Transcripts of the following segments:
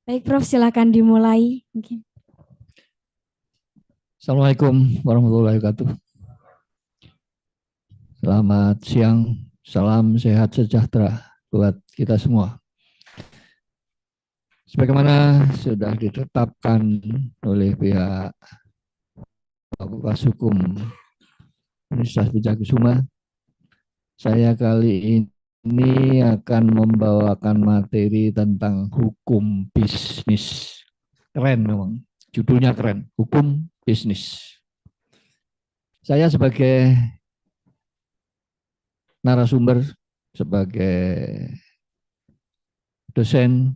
Baik, Prof, silakan dimulai. Mungkin. Assalamualaikum warahmatullahi wabarakatuh. Selamat siang, salam sehat sejahtera buat kita semua. Sebagaimana sudah ditetapkan oleh pihak Fakultas Hukum Universitas Wijakusuma, saya kali ini akan membawakan materi tentang hukum bisnis. Keren memang, judulnya keren, hukum bisnis. Saya sebagai narasumber, sebagai dosen,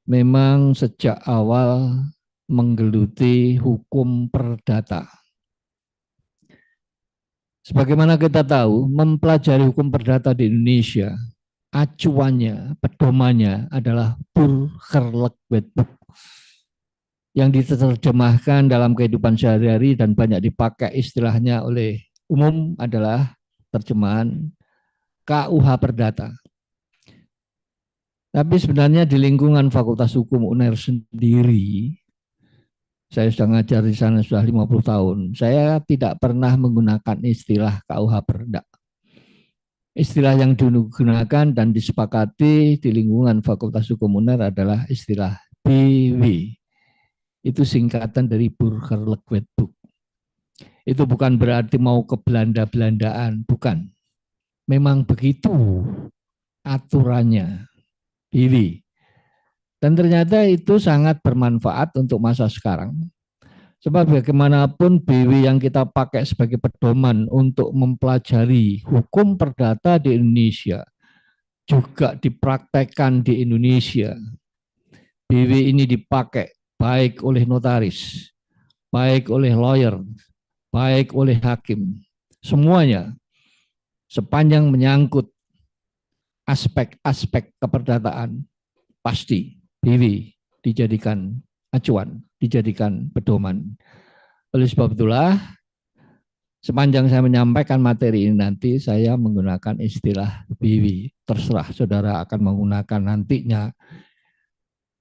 memang sejak awal menggeluti hukum perdata. Sebagaimana kita tahu, mempelajari hukum perdata di Indonesia, acuannya, pedomannya adalah Burgerlijk Wetboek yang diterjemahkan dalam kehidupan sehari-hari dan banyak dipakai istilahnya oleh umum adalah terjemahan KUH Perdata. Tapi sebenarnya di lingkungan Fakultas Hukum UNER sendiri, saya sudah ngajar di sana sudah 50 tahun. Saya tidak pernah menggunakan istilah KUH Perda. Istilah yang digunakan dan disepakati di lingkungan Fakultas Hukum UNER adalah istilah BW. Itu singkatan dari Burgerlijk Wetboek. Itu bukan berarti mau ke Belanda-Belandaan, bukan. Memang begitu aturannya, BW. Dan ternyata itu sangat bermanfaat untuk masa sekarang. Sebab bagaimanapun BW yang kita pakai sebagai pedoman untuk mempelajari hukum perdata di Indonesia juga dipraktekkan di Indonesia. BW ini dipakai baik oleh notaris, baik oleh lawyer, baik oleh hakim. Semuanya sepanjang menyangkut aspek-aspek keperdataan pasti BW dijadikan acuan, dijadikan pedoman. Oleh sebab itulah, sepanjang saya menyampaikan materi ini nanti, saya menggunakan istilah BW. Terserah saudara akan menggunakan nantinya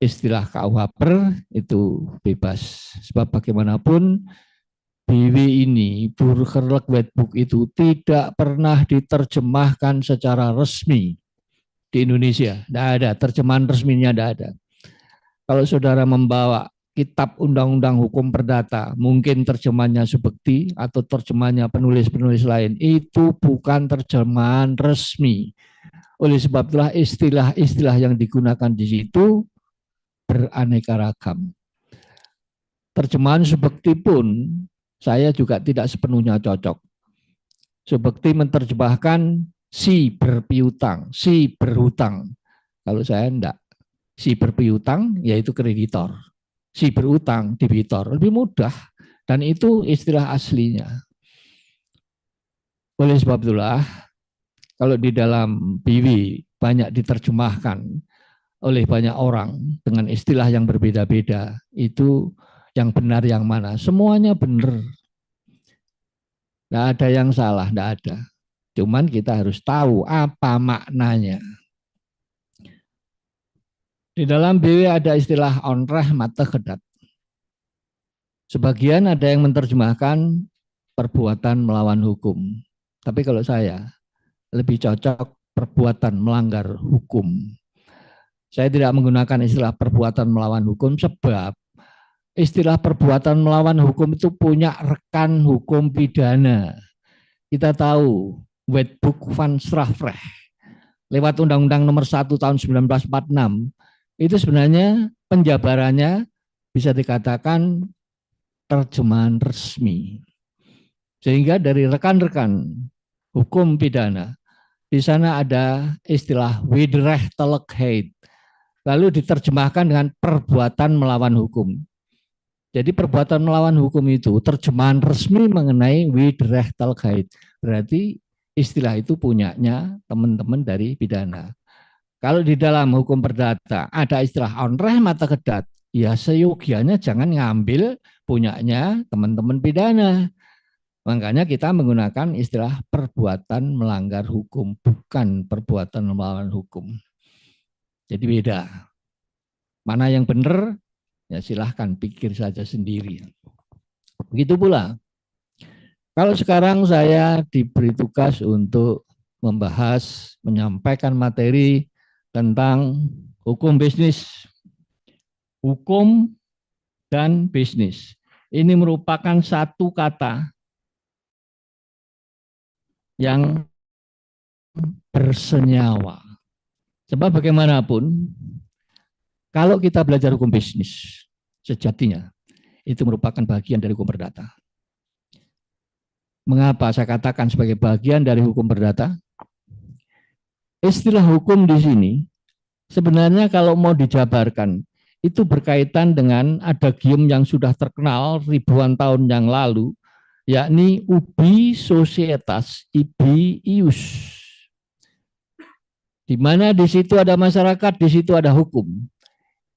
istilah KUH Per, itu bebas. Sebab bagaimanapun, BW ini, Burgerlijk Wetboek itu tidak pernah diterjemahkan secara resmi di Indonesia. Tidak ada, terjemahan resminya tidak ada. Kalau saudara membawa kitab undang-undang hukum perdata, mungkin terjemahnya Subekti atau terjemahnya penulis-penulis lain, itu bukan terjemahan resmi. Oleh sebab itulah istilah-istilah yang digunakan di situ beraneka ragam. Terjemahan Subekti pun saya juga tidak sepenuhnya cocok. Subekti menerjemahkan si berpiutang, si berhutang. Kalau saya enggak. Si berpiutang yaitu kreditor. Si berutang debitor. Lebih mudah. Dan itu istilah aslinya. Oleh sebab itulah, kalau di dalam BW banyak diterjemahkan oleh banyak orang dengan istilah yang berbeda-beda, itu yang benar yang mana? Semuanya benar. Tidak ada yang salah, tidak ada. Cuman kita harus tahu apa maknanya. Di dalam BW ada istilah onreh mata kedat. Sebagian ada yang menerjemahkan perbuatan melawan hukum. Tapi kalau saya lebih cocok perbuatan melanggar hukum. Saya tidak menggunakan istilah perbuatan melawan hukum sebab istilah perbuatan melawan hukum itu punya rekan hukum pidana. Kita tahu Wetboek van Strafrecht lewat Undang-Undang Nomor 1 Tahun 1946 itu sebenarnya penjabarannya bisa dikatakan terjemahan resmi. Sehingga dari rekan-rekan hukum pidana, di sana ada istilah wederrechtelijkheid, lalu diterjemahkan dengan perbuatan melawan hukum. Jadi perbuatan melawan hukum itu terjemahan resmi mengenai wederrechtelijkheid. Berarti istilah itu punyanya teman-teman dari pidana. Kalau di dalam hukum perdata ada istilah onreh mata kedat, ya seyogianya jangan ngambil punyanya teman-teman pidana. Makanya kita menggunakan istilah perbuatan melanggar hukum, bukan perbuatan melawan hukum. Jadi beda. Mana yang benar, ya silahkan pikir saja sendiri. Begitu pula, kalau sekarang saya diberi tugas untuk membahas, menyampaikan materi tentang hukum bisnis, hukum dan bisnis. Ini merupakan satu kata yang bersenyawa. Sebab bagaimanapun, kalau kita belajar hukum bisnis, sejatinya itu merupakan bagian dari hukum perdata. Mengapa saya katakan sebagai bagian dari hukum perdata? Istilah hukum di sini sebenarnya kalau mau dijabarkan, itu berkaitan dengan adagium yang sudah terkenal ribuan tahun yang lalu, yakni ubi societas ibi ius. Di mana di situ ada masyarakat, di situ ada hukum.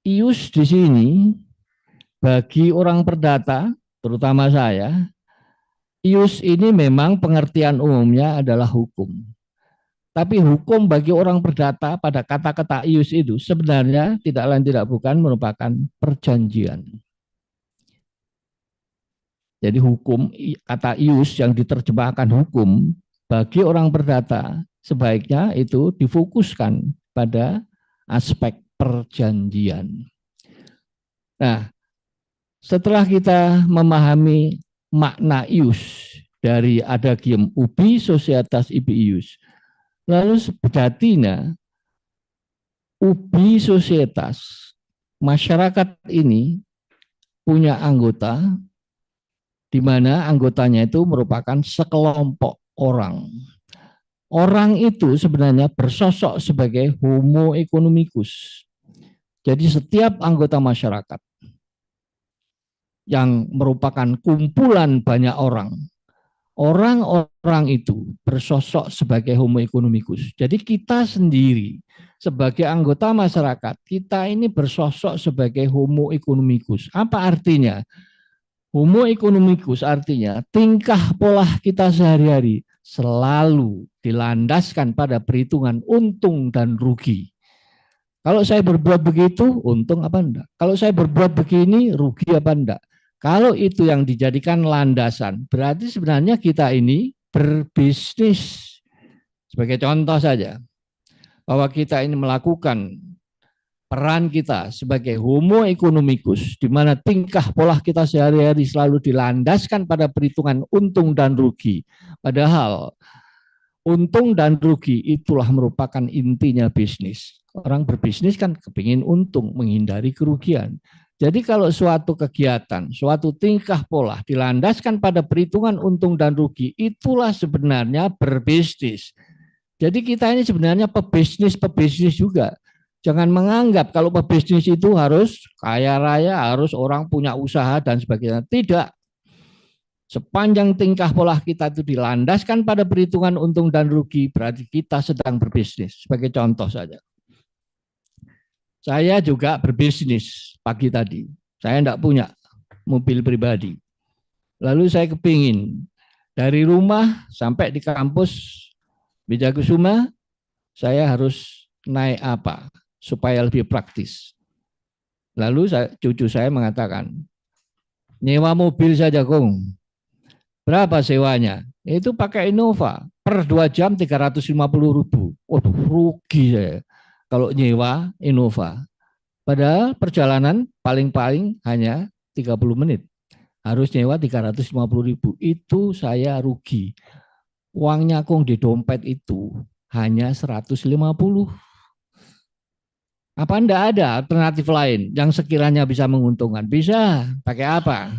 Ius di sini bagi orang perdata, terutama saya, ius ini memang pengertian umumnya adalah hukum. Tapi hukum bagi orang perdata pada kata-kata ius itu sebenarnya tidak lain tidak bukan merupakan perjanjian. Jadi hukum, kata ius yang diterjemahkan hukum bagi orang perdata sebaiknya itu difokuskan pada aspek perjanjian. Nah, setelah kita memahami makna ius dari adagium ubi societas ibi ius, lalu sejatinya ubi societas, masyarakat ini punya anggota di mana anggotanya itu merupakan sekelompok orang. Orang itu sebenarnya bersosok sebagai homo economicus. Jadi setiap anggota masyarakat yang merupakan kumpulan banyak orang, orang-orang itu bersosok sebagai homo economicus. Jadi kita sendiri sebagai anggota masyarakat, kita ini bersosok sebagai homo economicus. Apa artinya? Homo economicus artinya tingkah pola kita sehari-hari selalu dilandaskan pada perhitungan untung dan rugi. Kalau saya berbuat begitu, untung apa enggak? Kalau saya berbuat begini, rugi apa enggak? Kalau itu yang dijadikan landasan, berarti sebenarnya kita ini berbisnis. Sebagai contoh saja, bahwa kita ini melakukan peran kita sebagai homo economicus, di mana tingkah pola kita sehari-hari selalu dilandaskan pada perhitungan untung dan rugi. Padahal untung dan rugi itulah merupakan intinya bisnis. Orang berbisnis kan kepingin untung, menghindari kerugian. Jadi kalau suatu kegiatan, suatu tingkah pola dilandaskan pada perhitungan untung dan rugi, itulah sebenarnya berbisnis. Jadi kita ini sebenarnya pebisnis juga. Jangan menganggap kalau pebisnis itu harus kaya raya, harus orang punya usaha dan sebagainya. Tidak. Sepanjang tingkah pola kita itu dilandaskan pada perhitungan untung dan rugi, berarti kita sedang berbisnis. Sebagai contoh saja. Saya juga berbisnis pagi tadi. Saya tidak punya mobil pribadi. Lalu saya kepingin dari rumah sampai di kampus Wijakusuma, saya harus naik apa supaya lebih praktis. Lalu cucu saya mengatakan, nyewa mobil saja Kong. Berapa sewanya? Itu pakai Innova, per 2 jam 350.000. Waduh, rugi saya kalau nyewa Innova. Padahal perjalanan paling-paling hanya 30 menit. Harus nyewa 350.000. Itu saya rugi. Uangnya Kong di dompet itu hanya 150. Apa enggak ada alternatif lain yang sekiranya bisa menguntungkan? Bisa, pakai apa?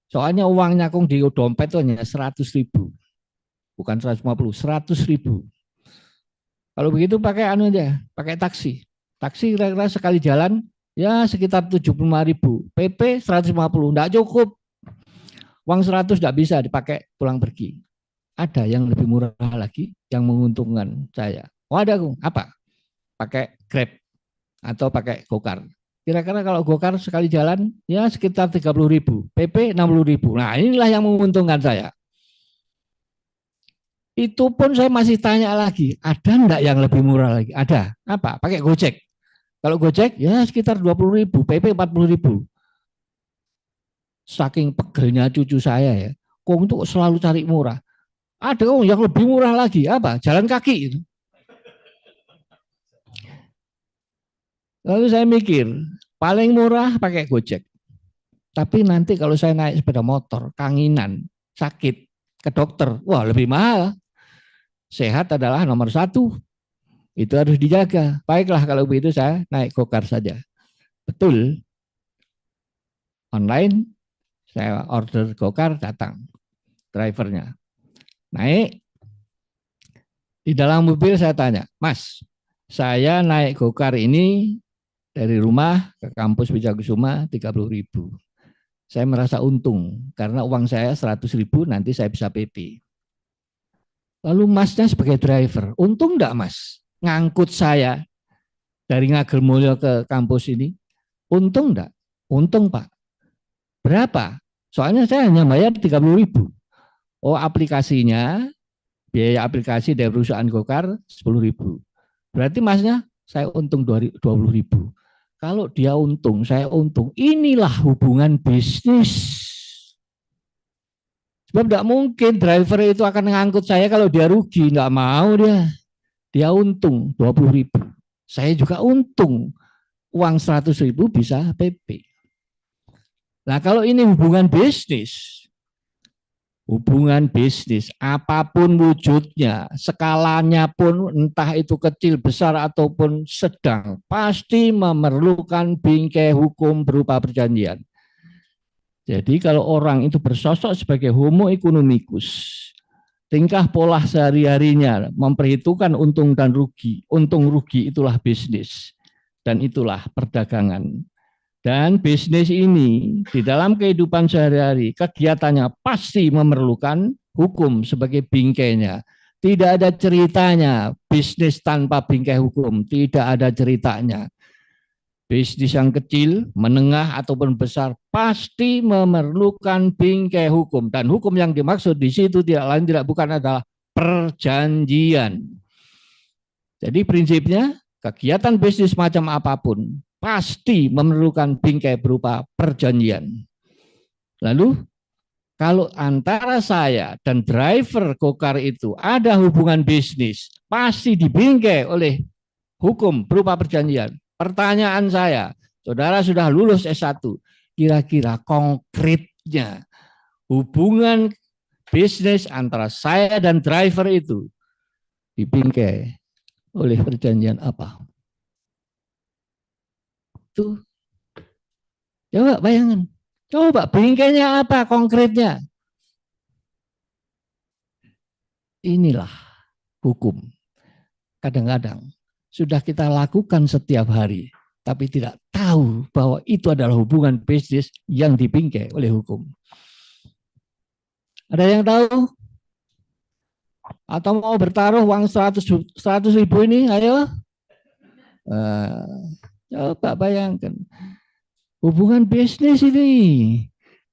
Soalnya uangnya Kong di dompet itu hanya 100.000. Bukan 150, 100.000. Kalau begitu pakai anu aja, pakai taksi. Taksi kira-kira sekali jalan ya sekitar 75.000. PP 150, enggak cukup. Uang 100 enggak bisa dipakai pulang pergi. Ada yang lebih murah lagi yang menguntungkan saya. Oh ada Kong, apa? Pakai Grab atau pakai Gokar. Kira-kira kalau Gokar sekali jalan ya sekitar 30.000, PP 60.000. Nah inilah yang menguntungkan saya. Itu pun saya masih tanya lagi, ada enggak yang lebih murah lagi? Ada. Apa? Pakai Gojek. Kalau Gojek ya sekitar 20.000, PP 40.000. Saking pegelnya cucu saya ya, kok untuk selalu cari murah. Ada yang lebih murah lagi, apa? Jalan kaki. Lalu saya mikir, paling murah pakai Gojek. Tapi nanti kalau saya naik sepeda motor, kanginan, sakit, ke dokter, wah lebih mahal. Sehat adalah nomor satu. Itu harus dijaga. Baiklah kalau begitu saya naik Gokar saja. Betul. Online, saya order Gokar, datang drivernya. Naik. Di dalam mobil saya tanya, Mas, saya naik Gokar ini dari rumah ke kampus Wijakusuma 30.000. Saya merasa untung karena uang saya 100.000 nanti saya bisa PP. Lalu masnya sebagai driver, untung enggak mas ngangkut saya dari Ngagelmulyo ke kampus ini? Untung enggak? Untung pak. Berapa? Soalnya saya hanya bayar 30.000. Oh aplikasinya, biaya aplikasi dari perusahaan Gokar 10.000. Berarti masnya saya untung 20.000. Kalau dia untung, saya untung. Inilah hubungan bisnis. Sebab tidak mungkin driver itu akan mengangkut saya kalau dia rugi. Nggak mau dia. Dia untung 20.000. Saya juga untung. Uang 100.000 bisa PP. Nah kalau ini hubungan bisnis, apapun wujudnya, skalanya pun entah itu kecil, besar ataupun sedang, pasti memerlukan bingkai hukum berupa perjanjian. Jadi kalau orang itu bersosok sebagai homo economicus, tingkah pola sehari-harinya memperhitungkan untung dan rugi. Untung rugi itulah bisnis dan itulah perdagangan. Dan bisnis ini di dalam kehidupan sehari-hari kegiatannya pasti memerlukan hukum sebagai bingkainya. Tidak ada ceritanya bisnis tanpa bingkai hukum, tidak ada ceritanya. Bisnis yang kecil, menengah ataupun besar pasti memerlukan bingkai hukum dan hukum yang dimaksud di situ tidak lain tidak bukan adalah perjanjian. Jadi prinsipnya kegiatan bisnis macam apapun pasti memerlukan bingkai berupa perjanjian. Lalu kalau antara saya dan driver Gokar itu ada hubungan bisnis, pasti dibingkai oleh hukum berupa perjanjian. Pertanyaan saya, saudara sudah lulus S1, kira-kira konkretnya hubungan bisnis antara saya dan driver itu dibingkai oleh perjanjian apa? Tuh. Coba bayangkan. Coba bingkainya apa konkretnya? Inilah hukum. Kadang-kadang sudah kita lakukan setiap hari, tapi tidak tahu bahwa itu adalah hubungan bisnis yang dibingkai oleh hukum. Ada yang tahu? Atau mau bertaruh uang 100.000 ini? Ayo. Coba bayangkan. Hubungan bisnis ini.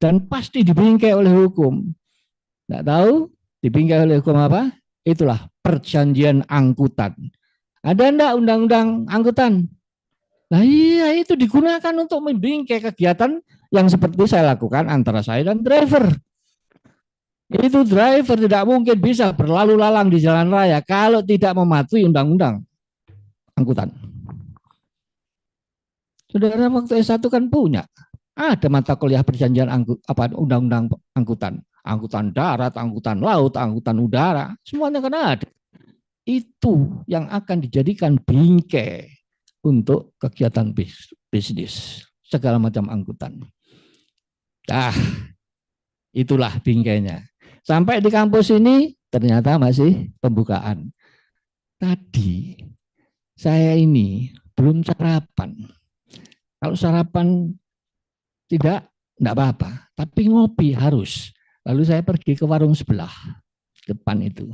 Dan pasti dibingkai oleh hukum. Tidak tahu dibingkai oleh hukum apa? Itulah perjanjian angkutan. Ada enggak undang-undang angkutan? Nah iya itu digunakan untuk membingkai kegiatan yang seperti saya lakukan antara saya dan driver. Itu driver tidak mungkin bisa berlalu lalang di jalan raya kalau tidak mematuhi undang-undang angkutan. Saudara waktu S1 kan punya. Ada mata kuliah perjanjian undang-undang angkutan. Angkutan darat, angkutan laut, angkutan udara. Semuanya kan ada. Itu yang akan dijadikan bingkai untuk kegiatan bisnis. Segala macam angkutan. Nah, itulah bingkainya. Sampai di kampus ini ternyata masih pembukaan. Tadi saya ini belum sarapan. Kalau sarapan tidak apa-apa, tapi ngopi harus. Lalu saya pergi ke warung sebelah depan itu.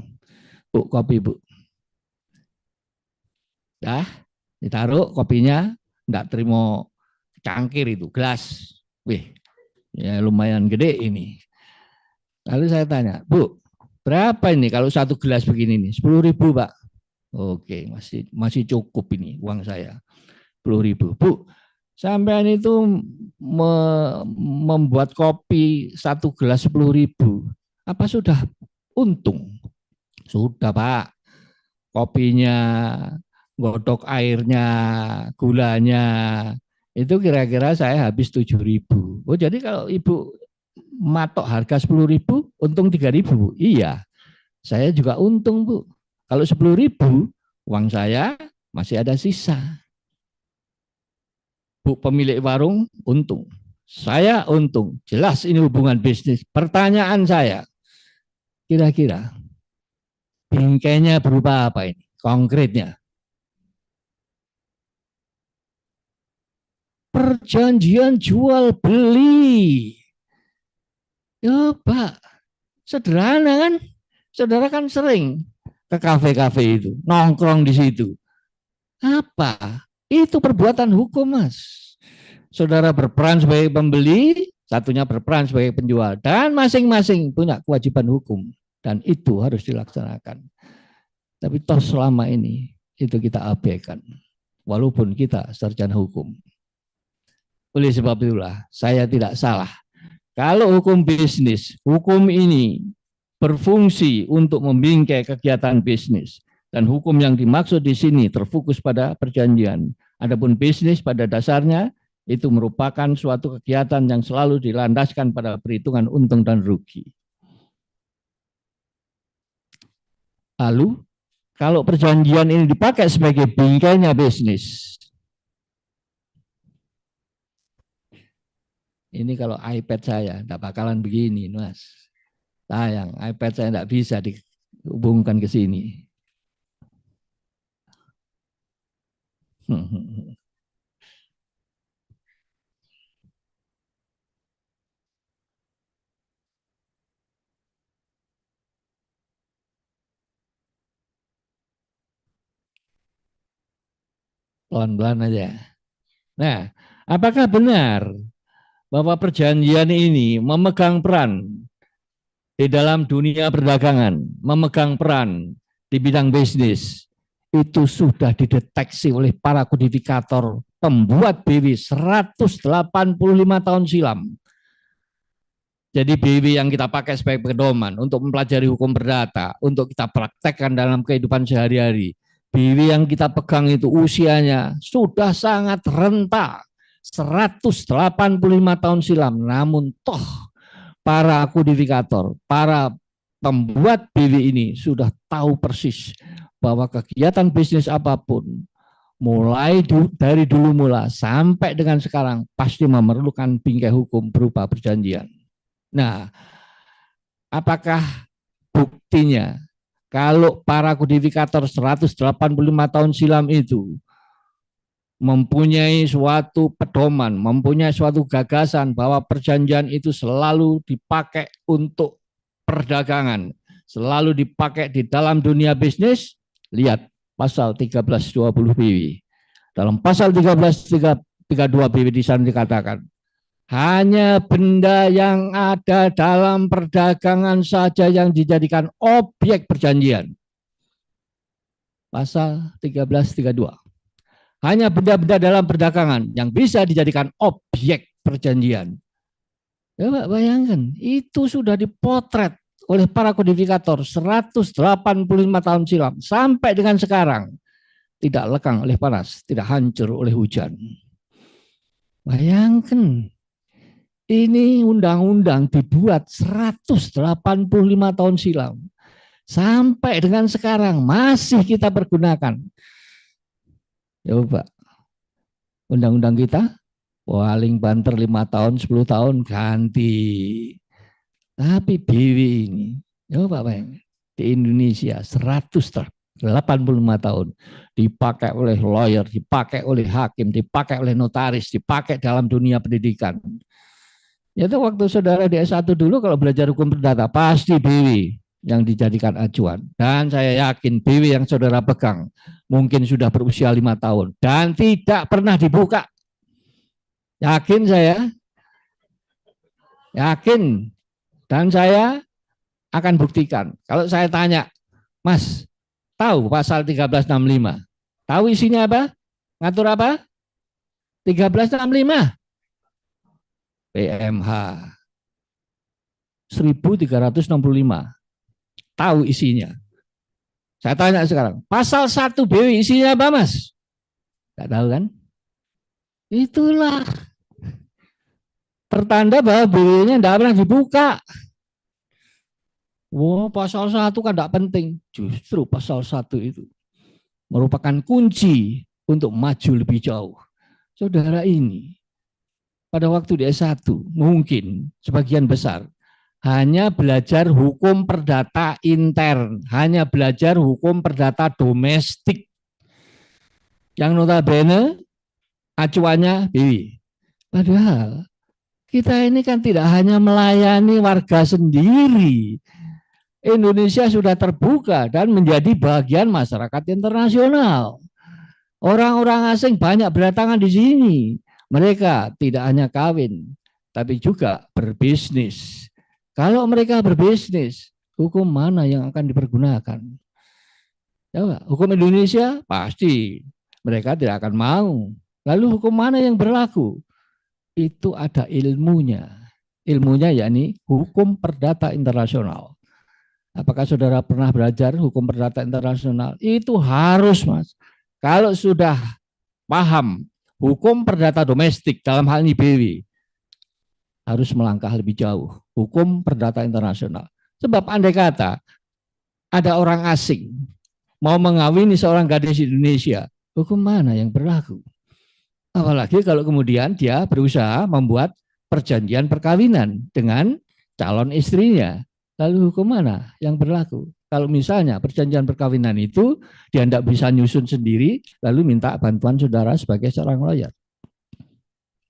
Bu, kopi bu. Dah, ditaruh kopinya, enggak terima cangkir itu, gelas. Wih, ya lumayan gede ini. Lalu saya tanya, Bu, berapa ini kalau satu gelas begini nih? 10.000 Pak. Oke, masih cukup ini uang saya. 10.000. Bu, sampean itu membuat kopi 1 gelas 10.000. Apa sudah untung? Sudah, Pak. Kopinya, godok airnya, gulanya, itu kira-kira saya habis 7.000. Oh, jadi kalau Ibu matok harga 10.000, untung 3.000. Iya, saya juga untung, Bu. Kalau 10.000, uang saya masih ada sisa. Bu pemilik warung untung. Saya untung. Jelas ini hubungan bisnis. Pertanyaan saya, kira-kira bingkainya berupa apa ini? Konkretnya. Perjanjian jual beli. Ya, Pak. Sederhana kan? Saudara kan sering ke kafe-kafe itu, nongkrong di situ. Apa? Itu perbuatan hukum, Mas. Saudara berperan sebagai pembeli, satunya berperan sebagai penjual, dan masing-masing punya kewajiban hukum, dan itu harus dilaksanakan. Tapi toh selama ini itu kita abaikan, walaupun kita sarjana hukum. Oleh sebab itulah saya tidak salah kalau hukum bisnis, hukum ini berfungsi untuk membingkai kegiatan bisnis. Dan hukum yang dimaksud di sini terfokus pada perjanjian. Adapun bisnis pada dasarnya itu merupakan suatu kegiatan yang selalu dilandaskan pada perhitungan untung dan rugi. Lalu, kalau perjanjian ini dipakai sebagai bingkainya bisnis, ini kalau iPad saya tidak bakalan begini, Mas. Sayang, iPad saya tidak bisa dihubungkan ke sini. Pelan-pelan aja. Nah, apakah benar bahwa perjanjian ini memegang peran di dalam dunia perdagangan, memegang peran di bidang bisnis? Itu sudah dideteksi oleh para kodifikator pembuat BW 185 tahun silam. Jadi BW yang kita pakai sebagai pedoman untuk mempelajari hukum perdata, untuk kita praktekkan dalam kehidupan sehari-hari. BW yang kita pegang itu usianya sudah sangat renta, 185 tahun silam. Namun toh para kodifikator, para pembuat BW ini sudah tahu persis bahwa kegiatan bisnis apapun, mulai dari dulu mula sampai dengan sekarang, pasti memerlukan bingkai hukum berupa perjanjian. Nah, apakah buktinya kalau para kodifikator 185 tahun silam itu mempunyai suatu pedoman, mempunyai suatu gagasan bahwa perjanjian itu selalu dipakai untuk perdagangan, selalu dipakai di dalam dunia bisnis? Lihat pasal 1320 BW. Dalam pasal 1332 BW di sana dikatakan, hanya benda yang ada dalam perdagangan saja yang dijadikan objek perjanjian. Pasal 1332. Hanya benda-benda dalam perdagangan yang bisa dijadikan objek perjanjian. Ya, Pak, bayangkan, itu sudah dipotret oleh para kodifikator 185 tahun silam sampai dengan sekarang, tidak lekang oleh panas, tidak hancur oleh hujan. Bayangkan, ini undang-undang dibuat 185 tahun silam sampai dengan sekarang masih kita pergunakan. Ya Pak, undang-undang kita paling banter 5 tahun, 10 tahun ganti. Tapi BW ini, coba bayangkan, di Indonesia 185 tahun, dipakai oleh lawyer, dipakai oleh hakim, dipakai oleh notaris, dipakai dalam dunia pendidikan. Itu waktu saudara di S1 dulu kalau belajar hukum perdata, pasti BW yang dijadikan acuan. Dan saya yakin BW yang saudara pegang mungkin sudah berusia 5 tahun dan tidak pernah dibuka. Yakin saya? Yakin. Dan saya akan buktikan. Kalau saya tanya, Mas, tahu pasal 1365? Tahu isinya apa? Ngatur apa? 1365 PMH 1365. Tahu isinya. Saya tanya sekarang, pasal 1 BW isinya apa, Mas? Enggak tahu kan? Itulah pertanda bahwa BW-nya enggak pernah dibuka. Wow, pasal 1 kan enggak penting. Justru pasal 1 itu merupakan kunci untuk maju lebih jauh. Saudara ini, pada waktu di S1 mungkin sebagian besar hanya belajar hukum perdata intern, hanya belajar hukum perdata domestik. Yang notabene acuannya BW. Padahal kita ini kan tidak hanya melayani warga sendiri. Indonesia sudah terbuka dan menjadi bagian masyarakat internasional. Orang-orang asing banyak berdatangan di sini. Mereka tidak hanya kawin, tapi juga berbisnis. Kalau mereka berbisnis, hukum mana yang akan dipergunakan? Ya, hukum Indonesia pasti mereka tidak akan mau. Lalu hukum mana yang berlaku? Itu ada ilmunya. Ilmunya yakni hukum perdata internasional. Apakah saudara pernah belajar hukum perdata internasional? Itu harus, Mas. Kalau sudah paham hukum perdata domestik dalam hal ini BW, harus melangkah lebih jauh. Hukum perdata internasional. Sebab andai kata ada orang asing mau mengawini seorang gadis Indonesia, hukum mana yang berlaku? Apalagi kalau kemudian dia berusaha membuat perjanjian perkawinan dengan calon istrinya. Lalu hukum mana yang berlaku? Kalau misalnya perjanjian perkawinan itu dia tidak bisa nyusun sendiri, lalu minta bantuan saudara sebagai seorang lawyer.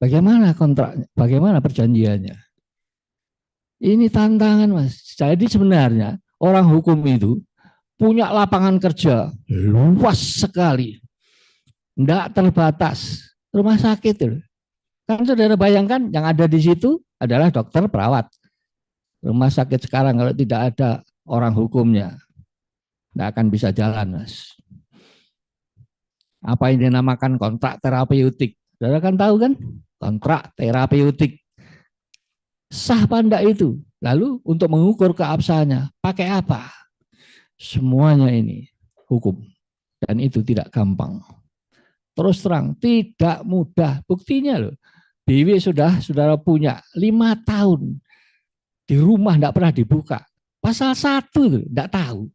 Bagaimana kontraknya? Bagaimana perjanjiannya? Ini tantangan, Mas. Jadi sebenarnya orang hukum itu punya lapangan kerja luas sekali. Tidak terbatas. Rumah sakit. Kan saudara bayangkan yang ada di situ adalah dokter, perawat. Rumah sakit sekarang kalau tidak ada orang hukumnya, tidak akan bisa jalan, Mas. Apa yang dinamakan kontrak terapeutik? Saudara kan tahu kan? Kontrak terapeutik. Sah apa enggak itu? Lalu untuk mengukur keabsahannya, pakai apa? Semuanya ini hukum. Dan itu tidak gampang. Terus terang, tidak mudah. Buktinya loh, BW sudah saudara punya 5 tahun. Di rumah tidak pernah dibuka. Pasal 1 itu tidak tahu.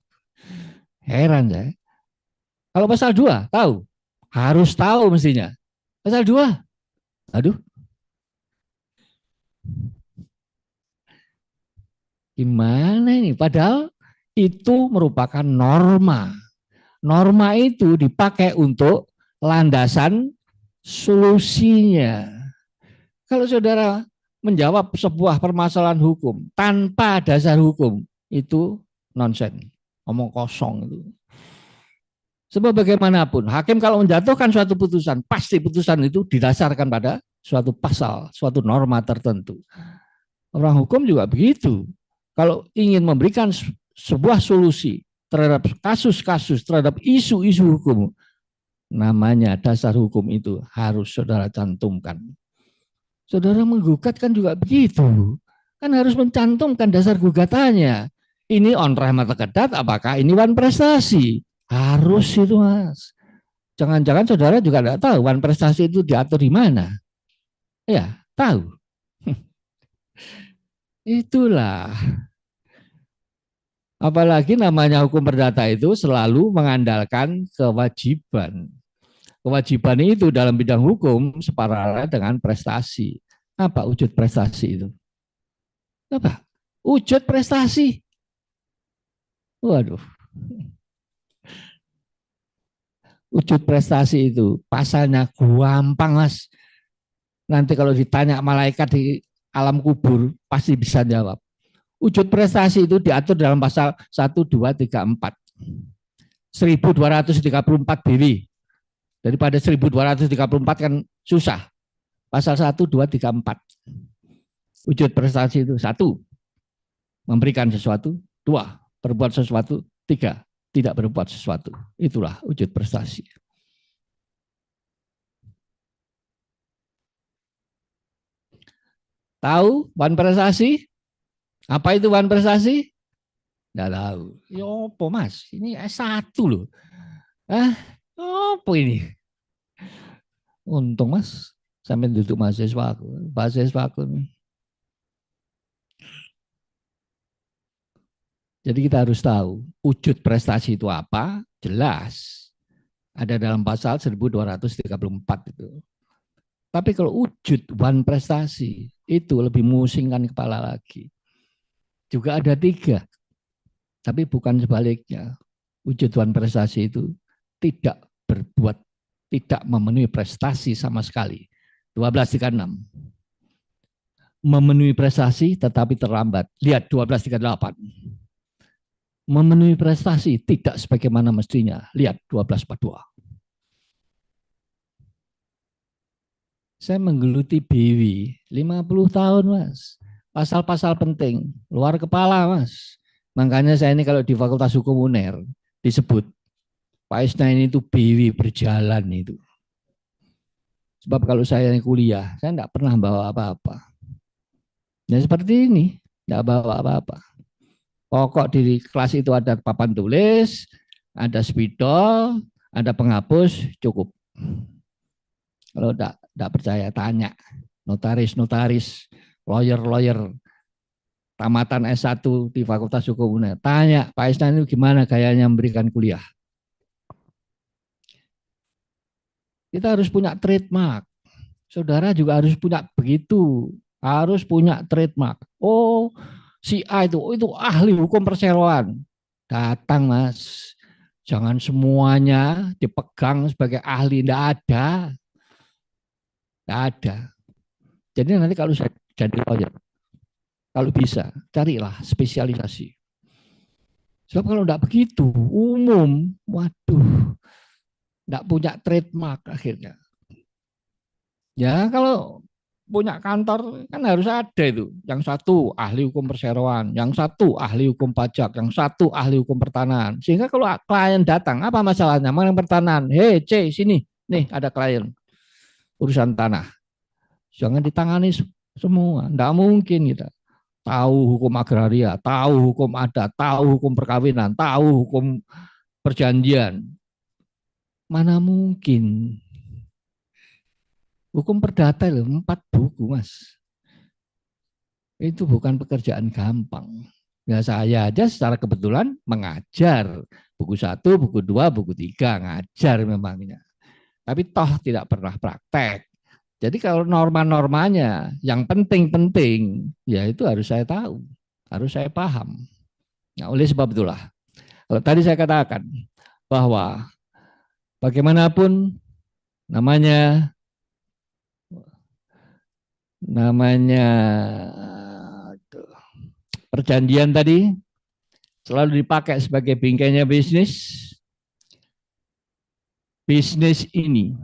Heran saya. Kalau pasal 2 tahu. Harus tahu mestinya. Pasal 2, aduh. Gimana ini? Padahal itu merupakan norma. Norma itu dipakai untuk landasan solusinya. Kalau saudara menjawab sebuah permasalahan hukum tanpa dasar hukum, itu nonsen, omong kosong itu. Sebab bagaimanapun, hakim kalau menjatuhkan suatu putusan, pasti putusan itu didasarkan pada suatu pasal, suatu norma tertentu. Orang hukum juga begitu. Kalau ingin memberikan sebuah solusi terhadap kasus-kasus, terhadap isu-isu hukum, namanya dasar hukum itu harus saudara cantumkan. Saudara menggugat kan juga begitu. Kan harus mencantumkan dasar gugatannya. Ini on rahmat kedat, apakah ini wan prestasi? Harus itu, Mas. Jangan-jangan saudara juga tidak tahu wan prestasi itu diatur di mana. Ya, tahu. Itulah. Apalagi namanya hukum perdata itu selalu mengandalkan kewajiban. Kewajiban itu dalam bidang hukum separalel dengan prestasi. Apa wujud prestasi itu? Apa? Wujud prestasi. Waduh. Wujud prestasi itu pasalnya gampang, Mas. Nanti kalau ditanya malaikat di alam kubur pasti bisa jawab. Wujud prestasi itu diatur dalam pasal 1, 2, 3, 4. 1234 BW. Daripada 1234 kan susah. Pasal 1, 2, 3, 4. Wujud prestasi itu 1, memberikan sesuatu. 2, berbuat sesuatu. 3, tidak berbuat sesuatu. Itulah wujud prestasi. Tahu wan prestasi? Apa itu wan prestasi? Nggak tahu. Ya apa mas? Ini S1 loh. Ah, apa ini? Untung mas, sampai duduk mahasiswa aku. Mahasiswa aku nih. Jadi kita harus tahu wujud prestasi itu apa, jelas. Ada dalam pasal 1234 itu. Tapi kalau wujud one prestasi itu lebih musingkan kepala lagi. Juga ada 3, tapi bukan sebaliknya. Wujud one prestasi itu tidak berbuat, tidak memenuhi prestasi sama sekali. 1236. Memenuhi prestasi tetapi terlambat. Lihat 1238. Memenuhi prestasi tidak sebagaimana mestinya. Lihat 1242. Saya menggeluti BW 50 tahun, Mas. Pasal-pasal penting, luar kepala, Mas. Makanya saya ini kalau di Fakultas Hukum UNER disebut Pak Isnain itu BW berjalan itu. Sebab kalau saya kuliah, saya tidak pernah bawa apa-apa. Ya seperti ini, tidak bawa apa-apa. Pokok di kelas itu ada papan tulis, ada spidol, ada penghapus, cukup. Kalau tidak percaya, tanya notaris-notaris, lawyer-lawyer, tamatan S1 di Fakultas Hukum UNER. Tanya, Pak Isnan itu gimana gayanya memberikan kuliah. Kita harus punya trademark. Saudara juga harus punya begitu. Harus punya trademark. Oh, si A itu ahli hukum perseroan. Datang, Mas. Jangan semuanya dipegang sebagai ahli. Tidak ada. Tidak ada. Jadi nanti kalau saya jadi lawyer, kalau bisa, carilah spesialisasi. Sebab kalau tidak begitu, umum, waduh, tidak punya trademark akhirnya. Ya kalau punya kantor kan harus ada itu. Yang satu ahli hukum perseroan, yang satu ahli hukum pajak, yang satu ahli hukum pertanahan. Sehingga kalau klien datang, apa masalahnya? Mana yang pertanahan? Hei C, sini. Nih ada klien urusan tanah. Jangan ditangani semua. Tidak mungkin kita. Tahu hukum agraria, tahu hukum adat, tahu hukum perkawinan, tahu hukum perjanjian. Mana mungkin? Hukum perdata loh, 4 buku, Mas. Itu bukan pekerjaan gampang. Ya saya aja secara kebetulan mengajar. Buku 1, buku 2, buku 3, ngajar memangnya. Tapi toh tidak pernah praktek. Jadi kalau norma-normanya yang penting-penting, ya itu harus saya tahu, harus saya paham. Nah, oleh sebab itulah, kalau tadi saya katakan bahwa bagaimanapun namanya namanya perjanjian tadi selalu dipakai sebagai bingkainya bisnis. Bisnis ini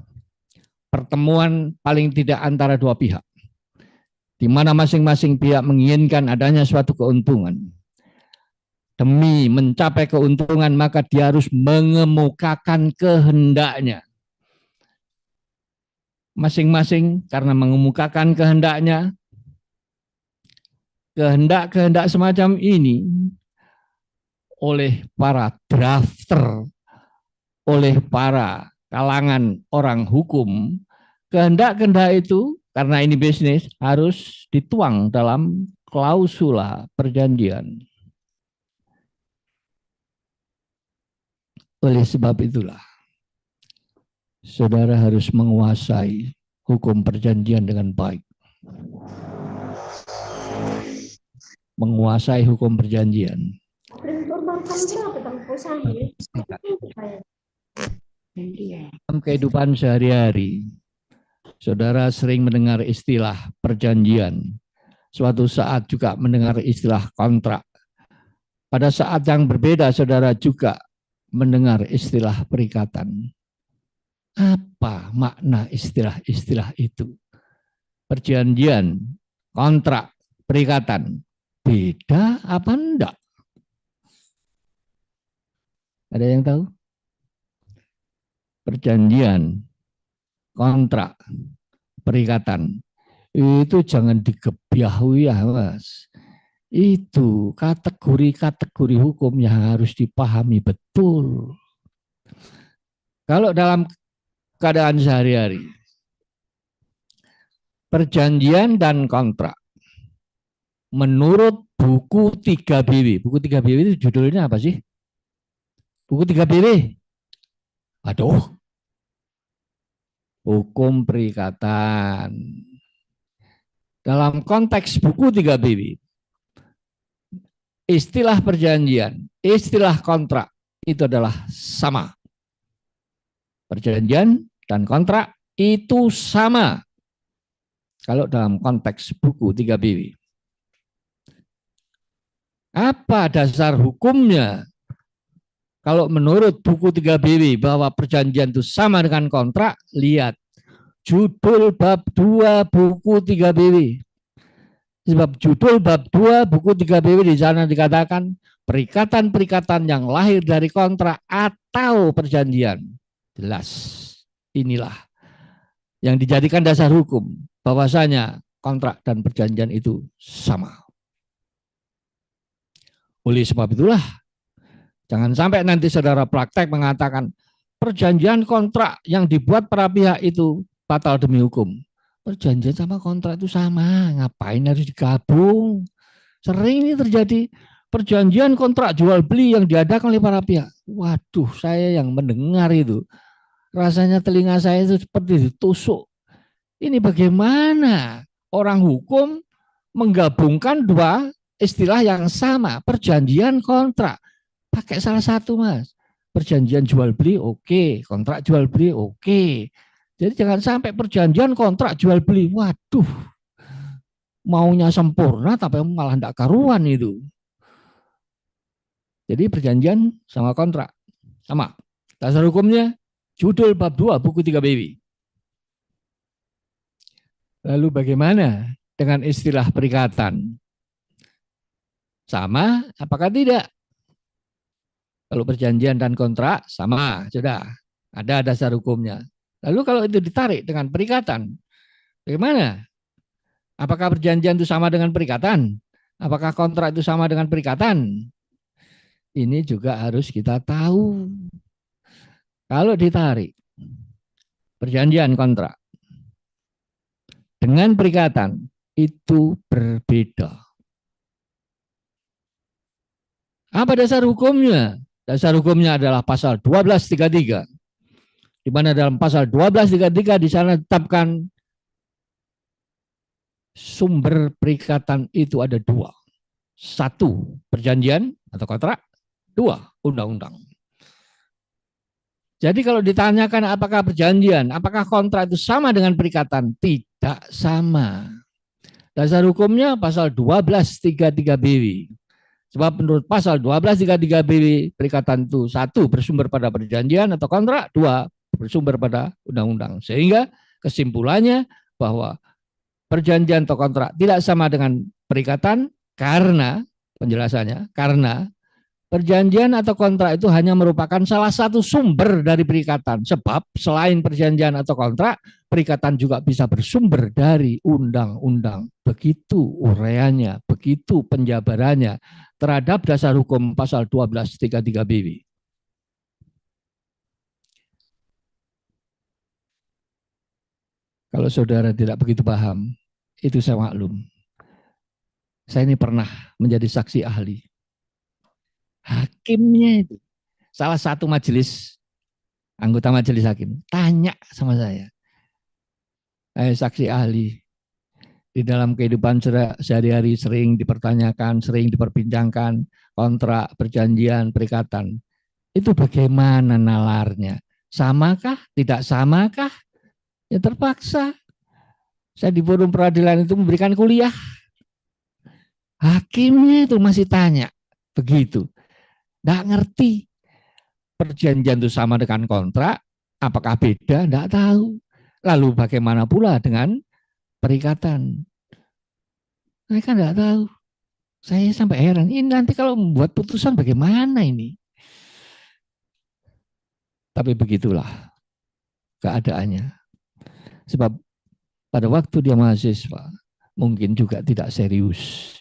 pertemuan paling tidak antara 2 pihak, di mana masing-masing pihak menginginkan adanya suatu keuntungan. Demi mencapai keuntungan, maka dia harus mengemukakan kehendaknya. Masing-masing karena mengemukakan kehendaknya, kehendak-kehendak semacam ini oleh para drafter, oleh para kalangan orang hukum, kehendak-kehendak itu karena ini bisnis harus dituang dalam klausula perjanjian. Oleh sebab itulah, saudara harus menguasai hukum perjanjian dengan baik. Menguasai hukum perjanjian. Dalam kehidupan sehari-hari, saudara sering mendengar istilah perjanjian. Suatu saat juga mendengar istilah kontrak. Pada saat yang berbeda, saudara juga mendengar istilah perikatan. Apa makna istilah-istilah itu? Perjanjian, kontrak, perikatan. Beda apa enggak? Ada yang tahu? Perjanjian, kontrak, perikatan. Itu jangan digebyah ya, Mas. Itu kategori-kategori hukum yang harus dipahami betul. Kalau dalam keadaan sehari-hari, perjanjian dan kontrak. Menurut buku 3BW. Buku 3BW itu judulnya apa sih? Buku 3BW. Aduh, hukum perikatan. Dalam konteks buku 3BW, istilah perjanjian, istilah kontrak itu adalah sama. Perjanjian dan kontrak itu sama. Kalau dalam konteks buku 3BW. Apa dasar hukumnya? Kalau menurut buku 3BW bahwa perjanjian itu sama dengan kontrak, lihat judul bab 2 buku 3BW. Sebab judul bab 2 buku 3BW di sana dikatakan perikatan-perikatan yang lahir dari kontrak atau perjanjian. Jelas, inilah yang dijadikan dasar hukum, bahwasanya kontrak dan perjanjian itu sama. Oleh sebab itulah, jangan sampai nanti saudara praktek mengatakan perjanjian kontrak yang dibuat para pihak itu batal demi hukum. Perjanjian sama kontrak itu sama, ngapain harus digabung? Sering ini terjadi perjanjian kontrak jual beli yang diadakan oleh para pihak. Waduh, saya yang mendengar itu, rasanya telinga saya itu seperti ditusuk. Ini bagaimana orang hukum menggabungkan dua istilah yang sama, perjanjian kontrak. Pakai salah satu, Mas. Perjanjian jual beli oke, kontrak jual beli oke. Jadi jangan sampai perjanjian kontrak jual beli. Waduh, maunya sempurna tapi malah tidak karuan itu. Jadi perjanjian sama kontrak sama. Dasar hukumnya judul bab 2 buku 3BW. Lalu bagaimana dengan istilah perikatan? Sama apakah tidak? Kalau perjanjian dan kontrak sama, sudah ada dasar hukumnya. Lalu kalau itu ditarik dengan perikatan, bagaimana? Apakah perjanjian itu sama dengan perikatan? Apakah kontrak itu sama dengan perikatan? Ini juga harus kita tahu. Kalau ditarik perjanjian kontrak dengan perikatan itu berbeda. Apa dasar hukumnya? Dasar hukumnya adalah pasal 1233. Di mana dalam pasal 1233 di sana ditetapkan sumber perikatan itu ada dua. Satu, perjanjian atau kontrak. Dua, undang-undang. Jadi kalau ditanyakan apakah perjanjian, apakah kontrak itu sama dengan perikatan? Tidak sama. Dasar hukumnya pasal 1233BW. Sebab menurut pasal 1233BW, perikatan itu satu, bersumber pada perjanjian atau kontrak, dua, bersumber pada undang-undang. Sehingga kesimpulannya bahwa perjanjian atau kontrak tidak sama dengan perikatan karena, penjelasannya, karena perjanjian atau kontrak itu hanya merupakan salah satu sumber dari perikatan. Sebab selain perjanjian atau kontrak, perikatan juga bisa bersumber dari undang-undang. Begitu uraiannya, begitu penjabarannya terhadap dasar hukum pasal 1233BW. Kalau saudara tidak begitu paham, itu saya maklum. Saya ini pernah menjadi saksi ahli. Hakimnya itu, salah satu majelis, anggota majelis hakim, tanya sama saya, saksi ahli, di dalam kehidupan sehari-hari sering dipertanyakan, sering diperbincangkan, kontrak, perjanjian, perikatan. Itu bagaimana nalarnya? Samakah? Tidak samakah? Ya terpaksa. Saya di forum peradilan itu memberikan kuliah. Hakimnya itu masih tanya. Begitu. Nggak ngerti. Perjanjian itu sama dengan kontrak, apakah beda? Nggak tahu. Lalu bagaimana pula dengan perikatan? Mereka nggak tahu. Saya sampai heran, ini nanti kalau membuat putusan bagaimana ini? Tapi begitulah keadaannya. Sebab pada waktu dia mahasiswa, mungkin juga tidak serius,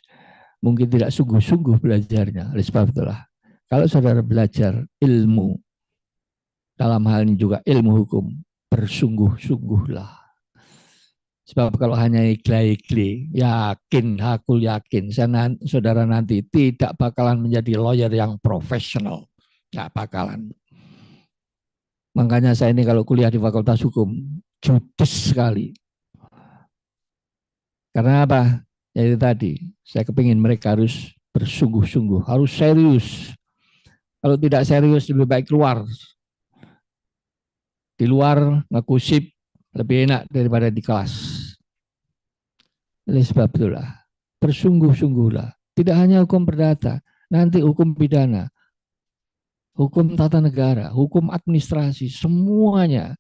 mungkin tidak sungguh-sungguh belajarnya. Oleh sebab itulah, kalau saudara belajar ilmu, dalam hal ini juga ilmu hukum, bersungguh-sungguhlah. Sebab kalau hanya ikhlas-ikhlas, yakin, aku yakin, saudara nanti tidak bakalan menjadi lawyer yang profesional. Nggak bakalan. Makanya saya ini kalau kuliah di Fakultas Hukum, judes sekali. Karena apa? Ya itu tadi, saya kepingin mereka harus bersungguh-sungguh, harus serius. Kalau tidak serius, lebih baik keluar. Di luar, ngekusip, lebih enak daripada di kelas. Oleh sebab itulah, bersungguh-sungguhlah. Tidak hanya hukum perdata, nanti hukum pidana, hukum tata negara, hukum administrasi, semuanya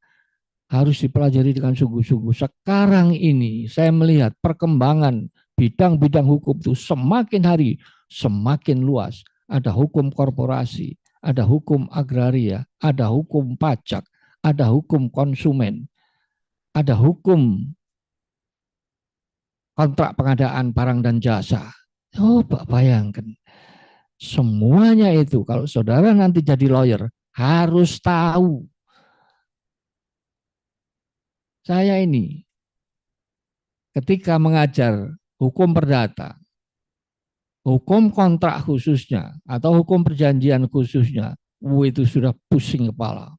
harus dipelajari dengan sungguh-sungguh. Sekarang ini saya melihat perkembangan bidang-bidang hukum itu semakin hari semakin luas. Ada hukum korporasi, ada hukum agraria, ada hukum pajak, ada hukum konsumen, ada hukum kontrak pengadaan barang dan jasa. Coba bayangkan, semuanya itu kalau saudara nanti jadi lawyer harus tahu. Saya ini ketika mengajar hukum perdata, hukum kontrak khususnya, atau hukum perjanjian khususnya, itu sudah pusing kepala.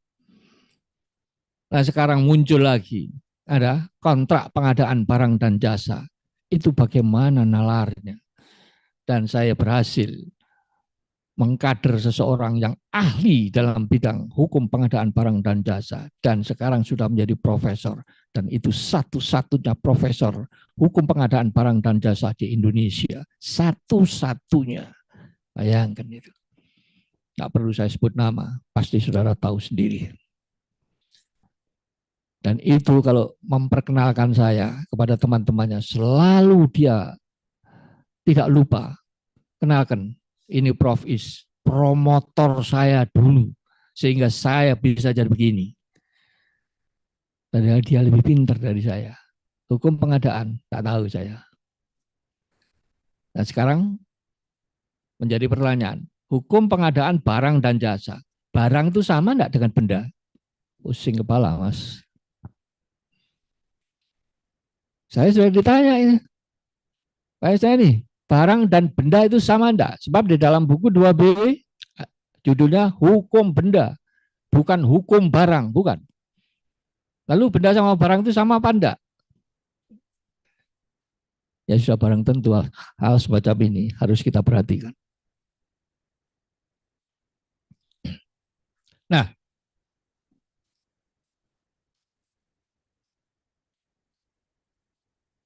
Nah sekarang muncul lagi, ada kontrak pengadaan barang dan jasa. Itu bagaimana nalarnya. Dan saya berhasil mengkader seseorang yang ahli dalam bidang hukum pengadaan barang dan jasa. Dan sekarang sudah menjadi profesor. Dan itu satu-satunya profesor hukum pengadaan barang dan jasa di Indonesia. Satu-satunya. Bayangkan itu. Nggak perlu saya sebut nama, pasti saudara tahu sendiri. Dan itu kalau memperkenalkan saya kepada teman-temannya, selalu dia tidak lupa. Kenalkan, ini Prof. Is, promotor saya dulu, sehingga saya bisa jadi begini. Padahal dia lebih pintar dari saya. Hukum pengadaan, tak tahu saya. Nah sekarang menjadi pertanyaan, hukum pengadaan barang dan jasa. Barang itu sama enggak dengan benda? Pusing kepala, Mas. Saya sudah ditanya ini. Saya nih, barang dan benda itu sama enggak? Sebab di dalam buku 2B judulnya hukum benda, bukan hukum barang, bukan. Lalu benda sama barang itu sama apa enggak? Ya sudah barang tentu hal semacam ini harus kita perhatikan. Nah,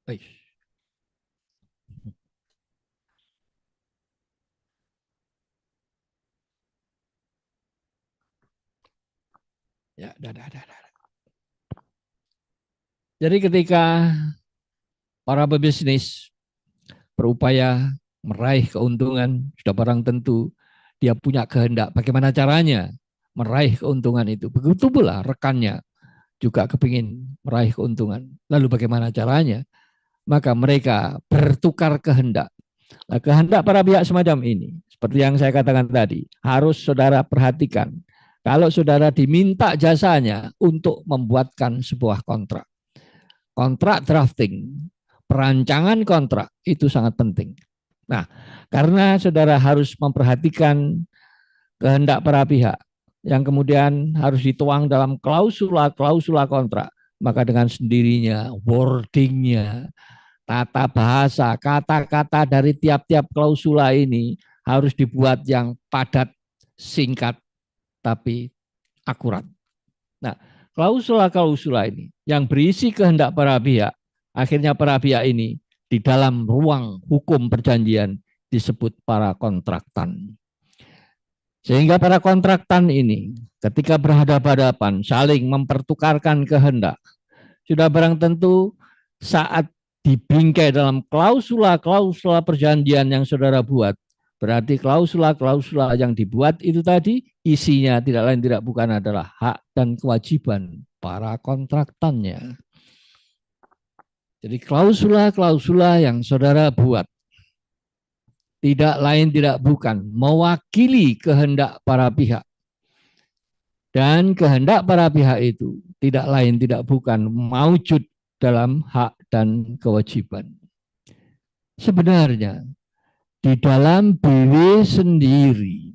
baik. Ya, dah. Jadi ketika para pebisnis berupaya meraih keuntungan, sudah barang tentu dia punya kehendak bagaimana caranya meraih keuntungan itu. Begitu pula rekannya juga kepingin meraih keuntungan. Lalu bagaimana caranya? Maka mereka bertukar kehendak. Nah, kehendak para pihak semacam ini, seperti yang saya katakan tadi, harus saudara perhatikan. Kalau saudara diminta jasanya untuk membuatkan sebuah kontrak. Kontrak drafting, perancangan kontrak itu sangat penting. Nah, karena saudara harus memperhatikan kehendak para pihak yang kemudian harus dituang dalam klausula kontrak, maka dengan sendirinya wordingnya, tata bahasa, kata-kata dari tiap-tiap klausula ini harus dibuat yang padat, singkat, tapi akurat. Nah, klausula-klausula ini yang berisi kehendak para pihak, akhirnya para pihak ini di dalam ruang hukum perjanjian disebut para kontraktan. Sehingga para kontraktan ini ketika berhadapan-hadapan saling mempertukarkan kehendak. Sudah barang tentu saat dibingkai dalam klausula-klausula perjanjian yang saudara buat, berarti klausula-klausula yang dibuat itu tadi isinya tidak lain tidak bukan adalah hak dan kewajiban para kontraktannya. Jadi klausula-klausula yang saudara buat tidak lain tidak bukan mewakili kehendak para pihak. Dan kehendak para pihak itu tidak lain tidak bukan maujud dalam hak dan kewajiban. Sebenarnya di dalam BW sendiri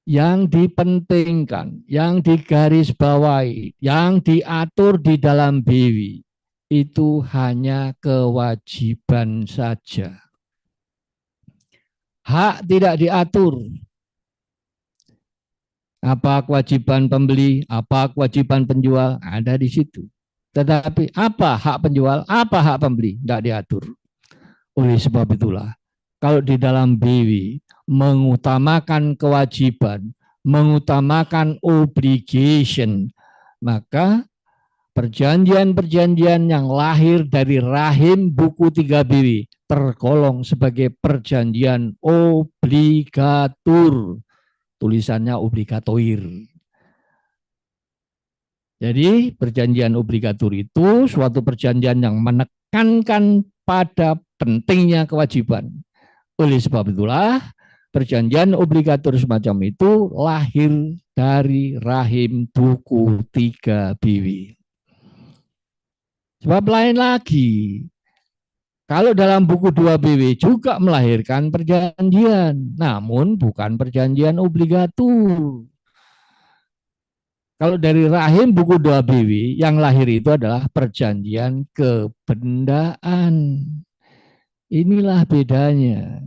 yang dipentingkan, yang digarisbawahi, yang diatur di dalam BW itu hanya kewajiban saja. Hak tidak diatur. Apa kewajiban pembeli, apa kewajiban penjual, ada di situ. Tetapi apa hak penjual, apa hak pembeli, tidak diatur. Oleh sebab itulah, kalau di dalam BW mengutamakan kewajiban, mengutamakan obligation, maka perjanjian-perjanjian yang lahir dari rahim buku 3 BW tergolong sebagai perjanjian obligatur. Tulisannya obligatoir. Jadi perjanjian obligatur itu suatu perjanjian yang menekankan pada pentingnya kewajiban. Oleh sebab itulah perjanjian obligator semacam itu lahir dari rahim buku 3 BW. Sebab lain lagi, kalau dalam buku 2 BW juga melahirkan perjanjian, namun bukan perjanjian obligator. Kalau dari rahim buku 2 BW yang lahir itu adalah perjanjian kebendaan. Inilah bedanya.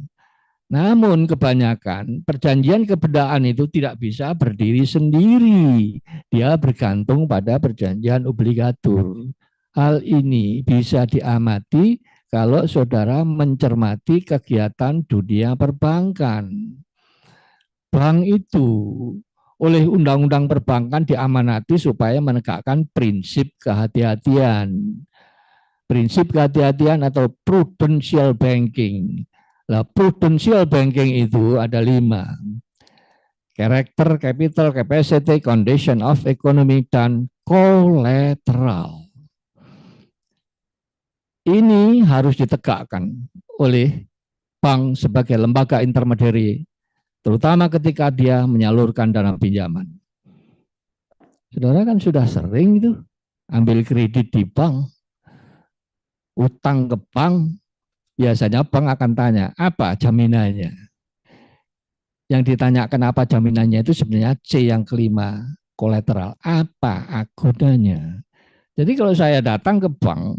Namun kebanyakan perjanjian kebendaan itu tidak bisa berdiri sendiri. Dia bergantung pada perjanjian obligatur. Hal ini bisa diamati kalau saudara mencermati kegiatan dunia perbankan. Bank itu oleh undang-undang perbankan diamanati supaya menegakkan prinsip kehati-hatian. Prinsip kehati-hatian atau prudential banking. Nah, prudential banking itu ada 5. Character, capital, capacity, condition of economy, dan collateral. Ini harus ditegakkan oleh bank sebagai lembaga intermediari, terutama ketika dia menyalurkan dana pinjaman. Saudara kan sudah sering itu ambil kredit di bank, utang ke bank, biasanya bank akan tanya, apa jaminannya? Yang ditanyakan apa jaminannya itu sebenarnya C yang kelima, kolateral. Apa agunanya? Jadi kalau saya datang ke bank,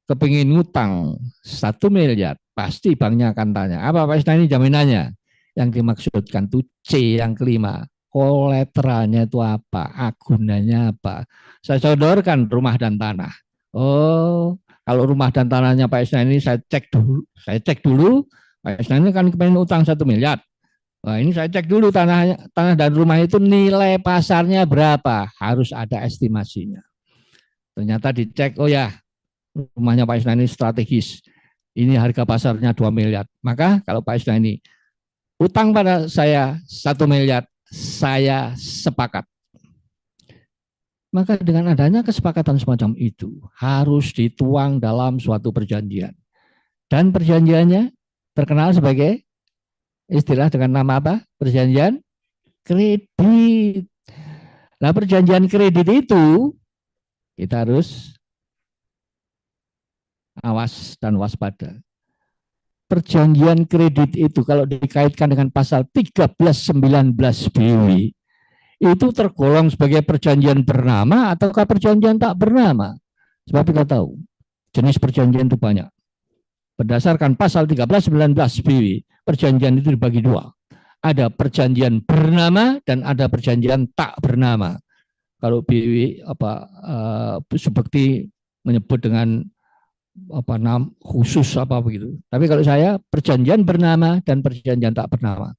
kepingin ngutang 1 miliar, pasti banknya akan tanya, apa Pak Isna ini jaminannya? Yang dimaksudkan itu C yang kelima, kolateralnya itu apa? Agunannya apa? Saya sodorkan rumah dan tanah. Oh, kalau rumah dan tanahnya Pak Isna ini saya cek dulu, Pak Isna ini kan kepingin utang 1 miliar. Wah, ini saya cek dulu tanah dan rumah itu nilai pasarnya berapa, harus ada estimasinya. Ternyata dicek, oh ya, rumahnya Pak Isna ini strategis, ini harga pasarnya 2 miliar. Maka kalau Pak Isna ini utang pada saya 1 miliar, saya sepakat. Maka dengan adanya kesepakatan semacam itu harus dituang dalam suatu perjanjian. Dan perjanjiannya terkenal sebagai istilah dengan nama apa? Perjanjian kredit. Nah, perjanjian kredit itu kita harus awas dan waspada. Perjanjian kredit itu kalau dikaitkan dengan pasal 1319 BW itu tergolong sebagai perjanjian bernama ataukah perjanjian tak bernama? Sebab kita tahu jenis perjanjian itu banyak. Berdasarkan pasal 1319 BW, perjanjian itu dibagi 2. Ada perjanjian bernama dan ada perjanjian tak bernama. Kalau BW seperti menyebut dengan nama khusus apa begitu. Tapi kalau saya perjanjian bernama dan perjanjian tak bernama.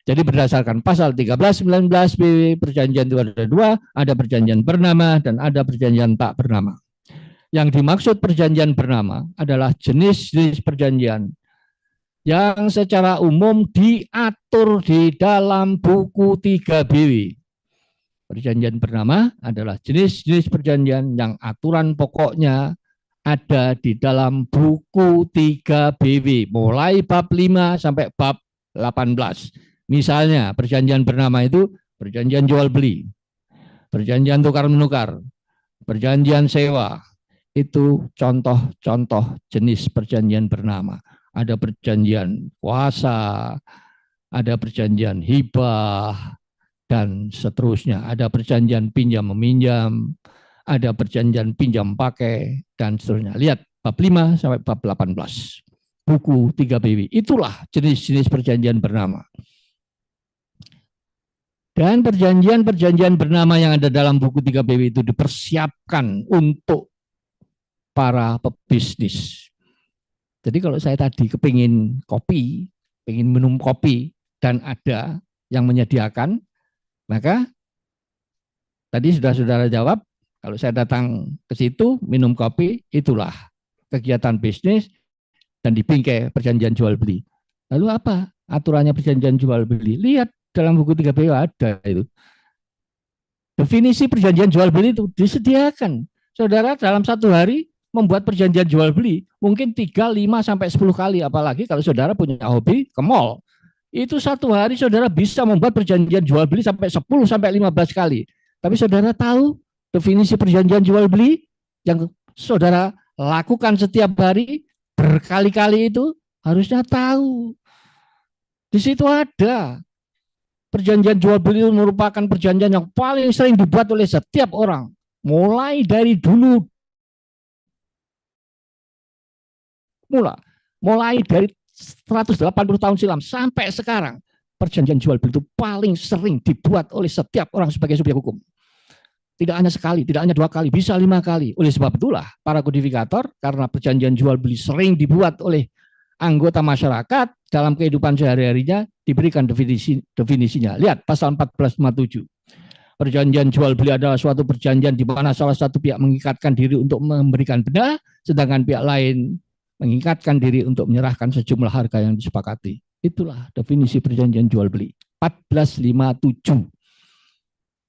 Jadi berdasarkan pasal 1319 BW, perjanjian itu ada 2, ada perjanjian bernama dan ada perjanjian tak bernama. Yang dimaksud perjanjian bernama adalah jenis-jenis perjanjian yang secara umum diatur di dalam buku 3 BW. Perjanjian bernama adalah jenis-jenis perjanjian yang aturan pokoknya ada di dalam buku 3 BW, mulai bab 5 sampai bab 18. Misalnya perjanjian bernama itu perjanjian jual beli, perjanjian tukar menukar, perjanjian sewa. Itu contoh-contoh jenis perjanjian bernama. Ada perjanjian kuasa, ada perjanjian hibah, dan seterusnya. Ada perjanjian pinjam meminjam, ada perjanjian pinjam pakai, dan seterusnya. Lihat bab 5 sampai bab 18. Buku 3 BW. Itulah jenis-jenis perjanjian bernama. Dan perjanjian-perjanjian bernama yang ada dalam buku 3 BW itu dipersiapkan untuk para pebisnis. Jadi kalau saya tadi kepingin kopi, pengen minum kopi, dan ada yang menyediakan, maka tadi sudah saudara jawab, kalau saya datang ke situ, minum kopi, itulah kegiatan bisnis dan dibingkai perjanjian jual beli. Lalu apa aturannya perjanjian jual beli? Lihat dalam buku 3 BW ada itu. Definisi perjanjian jual beli itu disediakan. Saudara dalam satu hari membuat perjanjian jual beli mungkin 3, 5, sampai 10 kali. Apalagi kalau saudara punya hobi ke mall. Itu satu hari saudara bisa membuat perjanjian jual beli sampai 10 sampai 15 kali. Tapi saudara tahu definisi perjanjian jual beli yang saudara lakukan setiap hari berkali-kali itu harusnya tahu. Di situ ada perjanjian jual beli itu merupakan perjanjian yang paling sering dibuat oleh setiap orang. Mulai dari dulu. Mulai dari 180 tahun silam sampai sekarang, perjanjian jual beli itu paling sering dibuat oleh setiap orang sebagai subjek hukum. Tidak hanya sekali, tidak hanya 2 kali, bisa 5 kali. Oleh sebab itulah para kodifikator, karena perjanjian jual beli sering dibuat oleh anggota masyarakat dalam kehidupan sehari-harinya, diberikan definisinya. Lihat pasal 1457. Perjanjian jual beli adalah suatu perjanjian di mana salah satu pihak mengikatkan diri untuk memberikan benda, sedangkan pihak lain mengikatkan diri untuk menyerahkan sejumlah harga yang disepakati. Itulah definisi perjanjian jual beli. 1457.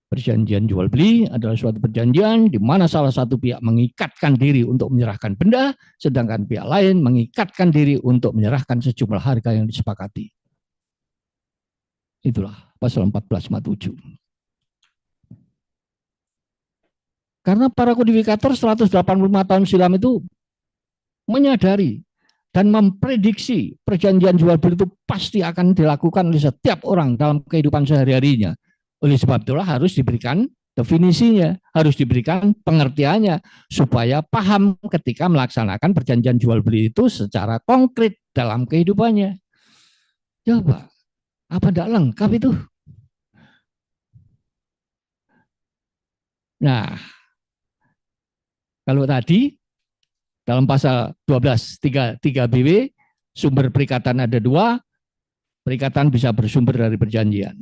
Perjanjian jual beli adalah suatu perjanjian di mana salah satu pihak mengikatkan diri untuk menyerahkan benda, sedangkan pihak lain mengikatkan diri untuk menyerahkan sejumlah harga yang disepakati. Itulah pasal 1457. Karena para kodifikator 185 tahun silam itu menyadari dan memprediksi perjanjian jual beli itu pasti akan dilakukan oleh setiap orang dalam kehidupan sehari-harinya. Oleh sebab itulah harus diberikan definisinya, harus diberikan pengertiannya, supaya paham ketika melaksanakan perjanjian jual beli itu secara konkret dalam kehidupannya. Coba, apa tidak lengkap itu? Nah, kalau tadi dalam pasal 12 3 BW, sumber perikatan ada 2, perikatan bisa bersumber dari perjanjian.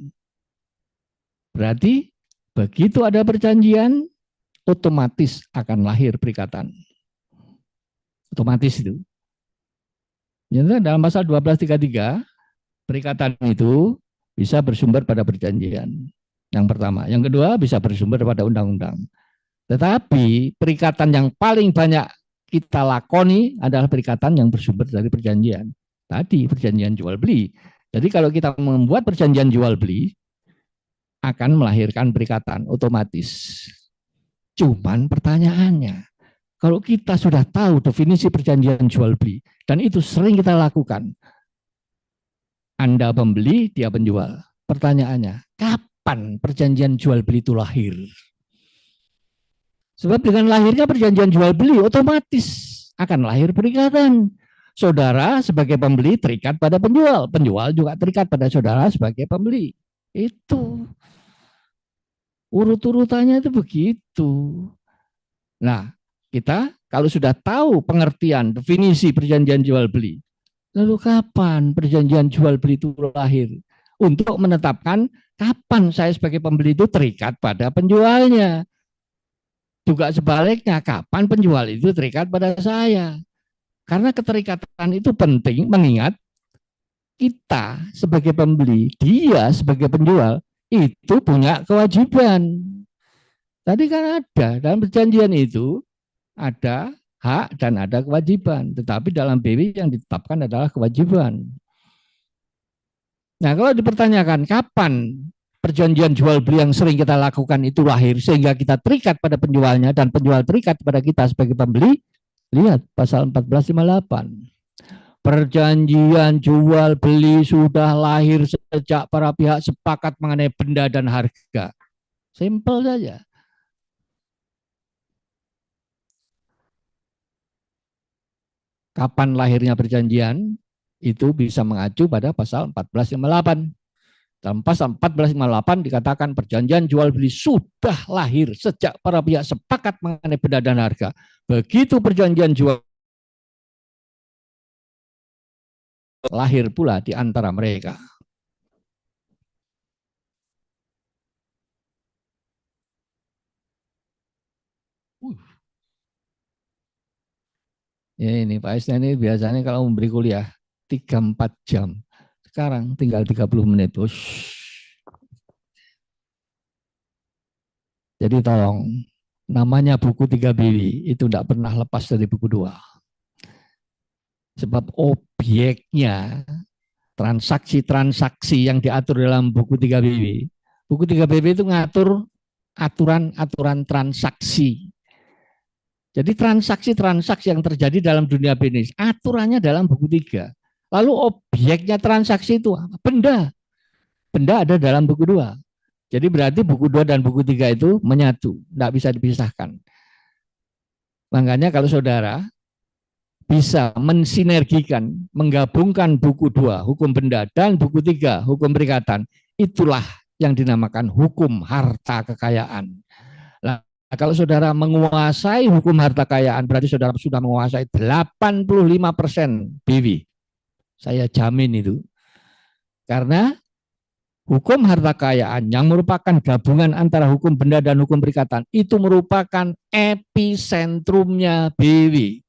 Berarti begitu ada perjanjian, otomatis akan lahir perikatan. Otomatis itu. Jadi dalam pasal 1233, perikatan itu bisa bersumber pada perjanjian. Yang pertama. Yang kedua, bisa bersumber pada undang-undang. Tetapi perikatan yang paling banyak kita lakoni adalah perikatan yang bersumber dari perjanjian. Tadi perjanjian jual beli. Jadi kalau kita membuat perjanjian jual beli, akan melahirkan perikatan otomatis. Cuman pertanyaannya, kalau kita sudah tahu definisi perjanjian jual beli, dan itu sering kita lakukan, Anda pembeli, dia penjual. Pertanyaannya, kapan perjanjian jual beli itu lahir? Sebab dengan lahirnya perjanjian jual beli, otomatis akan lahir perikatan. Saudara sebagai pembeli terikat pada penjual, penjual juga terikat pada saudara sebagai pembeli. Itu urut-urutannya itu begitu. Nah, kita kalau sudah tahu pengertian definisi perjanjian jual beli, lalu kapan perjanjian jual beli itu lahir? Untuk menetapkan kapan saya sebagai pembeli itu terikat pada penjualnya. Juga sebaliknya, kapan penjual itu terikat pada saya. Karena keterikatan itu penting, mengingat kita sebagai pembeli, dia sebagai penjual, itu punya kewajiban. Tadi kan ada dalam perjanjian itu ada hak dan ada kewajiban, tetapi dalam BW yang ditetapkan adalah kewajiban. Nah, kalau dipertanyakan kapan perjanjian jual beli yang sering kita lakukan itu lahir sehingga kita terikat pada penjualnya dan penjual terikat pada kita sebagai pembeli, lihat pasal 1458. Perjanjian jual beli sudah lahir sejak para pihak sepakat mengenai benda dan harga. Simpel saja. Kapan lahirnya perjanjian? Itu bisa mengacu pada pasal 1458. Dalam pasal 1458 dikatakan perjanjian jual beli sudah lahir sejak para pihak sepakat mengenai benda dan harga. Begitu perjanjian jual lahir pula di antara mereka. Ya ini Pak Isna ini biasanya kalau memberi kuliah 3-4 jam. Sekarang tinggal 30 menit. Jadi tolong, namanya buku 3 BW itu tidak pernah lepas dari buku 2. Sebab objeknya, transaksi-transaksi yang diatur dalam buku 3 BW. Buku 3 BW itu ngatur aturan-aturan transaksi. Jadi transaksi-transaksi yang terjadi dalam dunia bisnis, aturannya dalam buku 3. Lalu objeknya transaksi itu apa? Benda. Benda ada dalam buku 2. Jadi berarti buku 2 dan buku 3 itu menyatu, tidak bisa dipisahkan. Makanya kalau saudara bisa mensinergikan, menggabungkan buku 2, hukum benda, dan buku 3, hukum perikatan, itulah yang dinamakan hukum harta kekayaan. Nah, kalau saudara menguasai hukum harta kekayaan, berarti saudara sudah menguasai 85% BW. Saya jamin itu. Karena hukum harta kekayaan yang merupakan gabungan antara hukum benda dan hukum perikatan itu merupakan episentrumnya BW.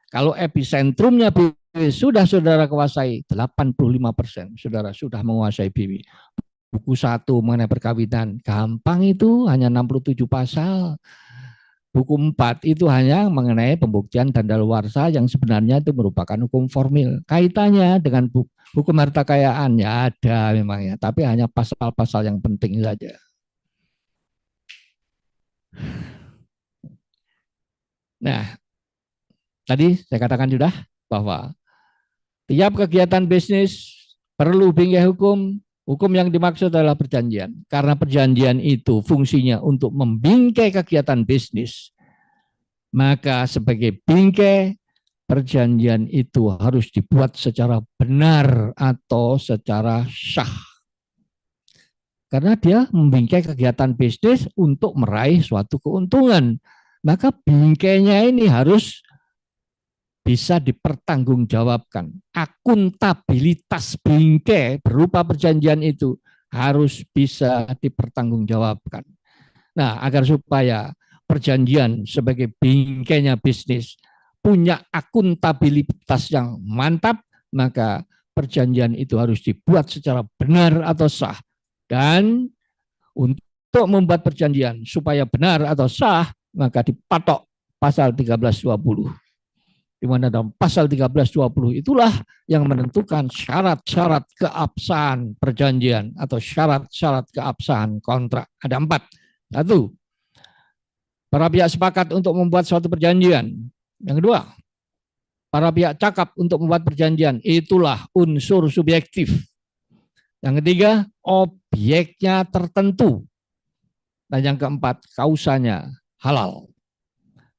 Kalau episentrumnya BW sudah saudara kuasai 85%, saudara sudah menguasai BW. Buku 1 mengenai perkawinan gampang itu, hanya 67 pasal. Buku 4 itu hanya mengenai pembuktian dan daluarsa yang sebenarnya itu merupakan hukum formil. Kaitannya dengan hukum harta kekayaan ya ada memang ya, tapi hanya pasal-pasal yang penting saja. Nah, tadi saya katakan sudah bahwa tiap kegiatan bisnis perlu bingkai hukum. Hukum yang dimaksud adalah perjanjian. Karena perjanjian itu fungsinya untuk membingkai kegiatan bisnis. Maka sebagai bingkai, perjanjian itu harus dibuat secara benar atau secara sah. Karena dia membingkai kegiatan bisnis untuk meraih suatu keuntungan. Maka bingkainya ini harus bisa dipertanggungjawabkan. Akuntabilitas bingkai berupa perjanjian itu harus bisa dipertanggungjawabkan. Nah, agar supaya perjanjian sebagai bingkainya bisnis punya akuntabilitas yang mantap, maka perjanjian itu harus dibuat secara benar atau sah. Dan untuk membuat perjanjian supaya benar atau sah, maka dipatok pasal 1320. Di mana dalam pasal 1320 itulah yang menentukan syarat-syarat keabsahan perjanjian atau syarat-syarat keabsahan kontrak. Ada 4. 1, para pihak sepakat untuk membuat suatu perjanjian. Yang kedua, para pihak cakap untuk membuat perjanjian. Itulah unsur subjektif. Yang ketiga, objeknya tertentu. Dan yang keempat, kausanya halal.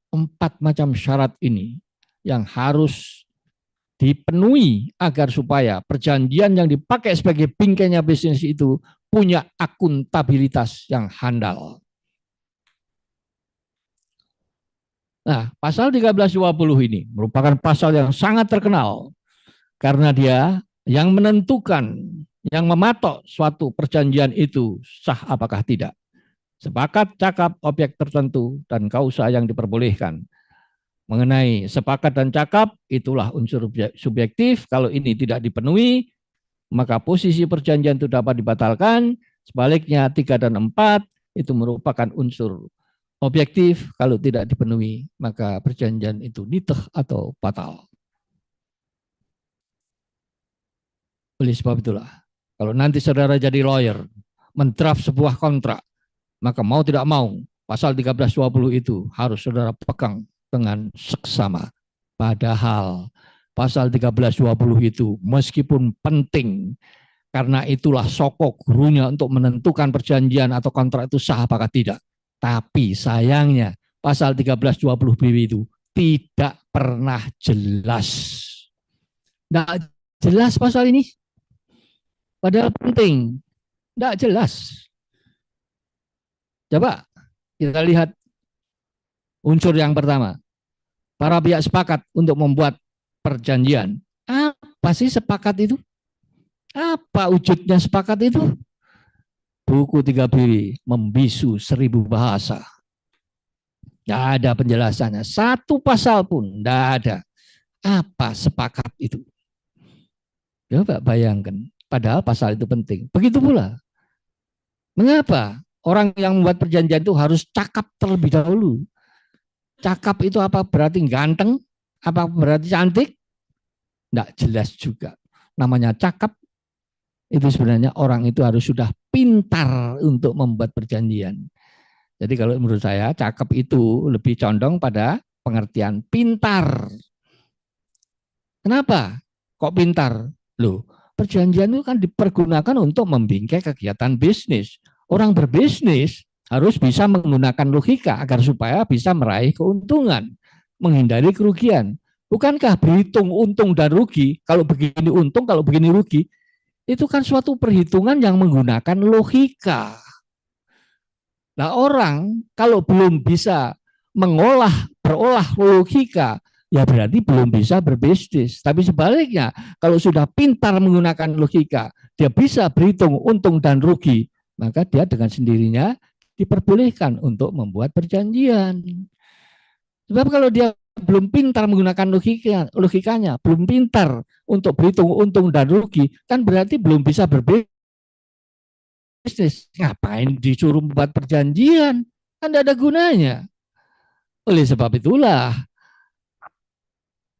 4 macam syarat ini yang harus dipenuhi agar supaya perjanjian yang dipakai sebagai bingkainya bisnis itu punya akuntabilitas yang handal. Nah, pasal 1320 ini merupakan pasal yang sangat terkenal karena dia yang menentukan, yang mematok suatu perjanjian itu sah apakah tidak. Sepakat, cakap, objek tertentu, dan kausa yang diperbolehkan. Mengenai sepakat dan cakap, itulah unsur subjektif. Kalau ini tidak dipenuhi, maka posisi perjanjian itu dapat dibatalkan. Sebaliknya 3 dan 4 itu merupakan unsur objektif, kalau tidak dipenuhi maka perjanjian itu niteh atau batal. Oleh sebab itulah, kalau nanti saudara jadi lawyer, mendraft sebuah kontrak, maka mau tidak mau, pasal 1320 itu harus saudara pegang dengan seksama. Padahal pasal 1320 itu meskipun penting, karena itulah sokok gurunya untuk menentukan perjanjian atau kontrak itu sah apakah tidak. Tapi sayangnya pasal 1320 BW itu tidak pernah jelas. Tidak jelas pasal ini. Padahal penting. Tidak jelas. Coba kita lihat unsur yang pertama. Para pihak sepakat untuk membuat perjanjian. Apa sih sepakat itu? Apa wujudnya sepakat itu? Buku 3 BW membisu 1000 bahasa. Tidak ada penjelasannya. Satu pasal pun tidak ada. Apa sepakat itu? Coba bayangkan. Padahal pasal itu penting. Begitu pula. Mengapa orang yang membuat perjanjian itu harus cakap terlebih dahulu? Cakap itu apa berarti ganteng? Apa berarti cantik? Tidak jelas juga. Namanya cakap itu sebenarnya orang itu harus sudah pintar untuk membuat perjanjian. Jadi kalau menurut saya cakep itu lebih condong pada pengertian pintar. Kenapa? Kok pintar? Loh, perjanjian itu kan dipergunakan untuk membingkai kegiatan bisnis. Orang berbisnis harus bisa menggunakan logika agar supaya bisa meraih keuntungan, menghindari kerugian. Bukankah berhitung untung dan rugi, kalau begini untung, kalau begini rugi, itu kan suatu perhitungan yang menggunakan logika. Nah, orang kalau belum bisa berolah logika, ya berarti belum bisa berbisnis. Tapi sebaliknya, kalau sudah pintar menggunakan logika, dia bisa berhitung untung dan rugi, maka dia dengan sendirinya diperbolehkan untuk membuat perjanjian. Sebab kalau dia belum pintar menggunakan logikanya, belum pintar untuk berhitung untung dan rugi, kan berarti belum bisa berbisnis. Ngapain disuruh membuat perjanjian? Kan tidak ada gunanya. Oleh sebab itulah,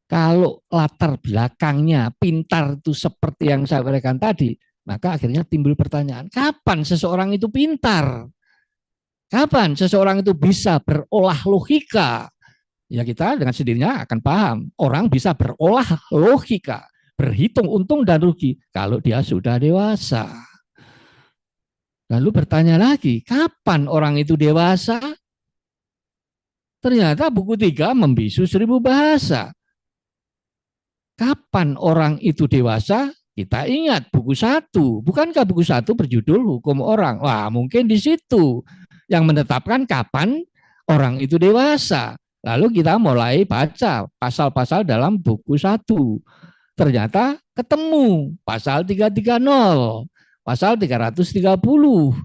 kalau latar belakangnya pintar itu seperti yang saya uraikan tadi, maka akhirnya timbul pertanyaan, kapan seseorang itu pintar? Kapan seseorang itu bisa berolah logika? Ya kita dengan sendirinya akan paham, orang bisa berolah logika, berhitung untung dan rugi kalau dia sudah dewasa. Lalu bertanya lagi, kapan orang itu dewasa? Ternyata buku 3 membisu 1000 bahasa. Kapan orang itu dewasa? Kita ingat buku 1. Bukankah buku 1 berjudul Hukum Orang? Wah, mungkin di situ yang menetapkan kapan orang itu dewasa. Lalu kita mulai baca pasal-pasal dalam buku 1. Ternyata ketemu pasal 330, pasal 330.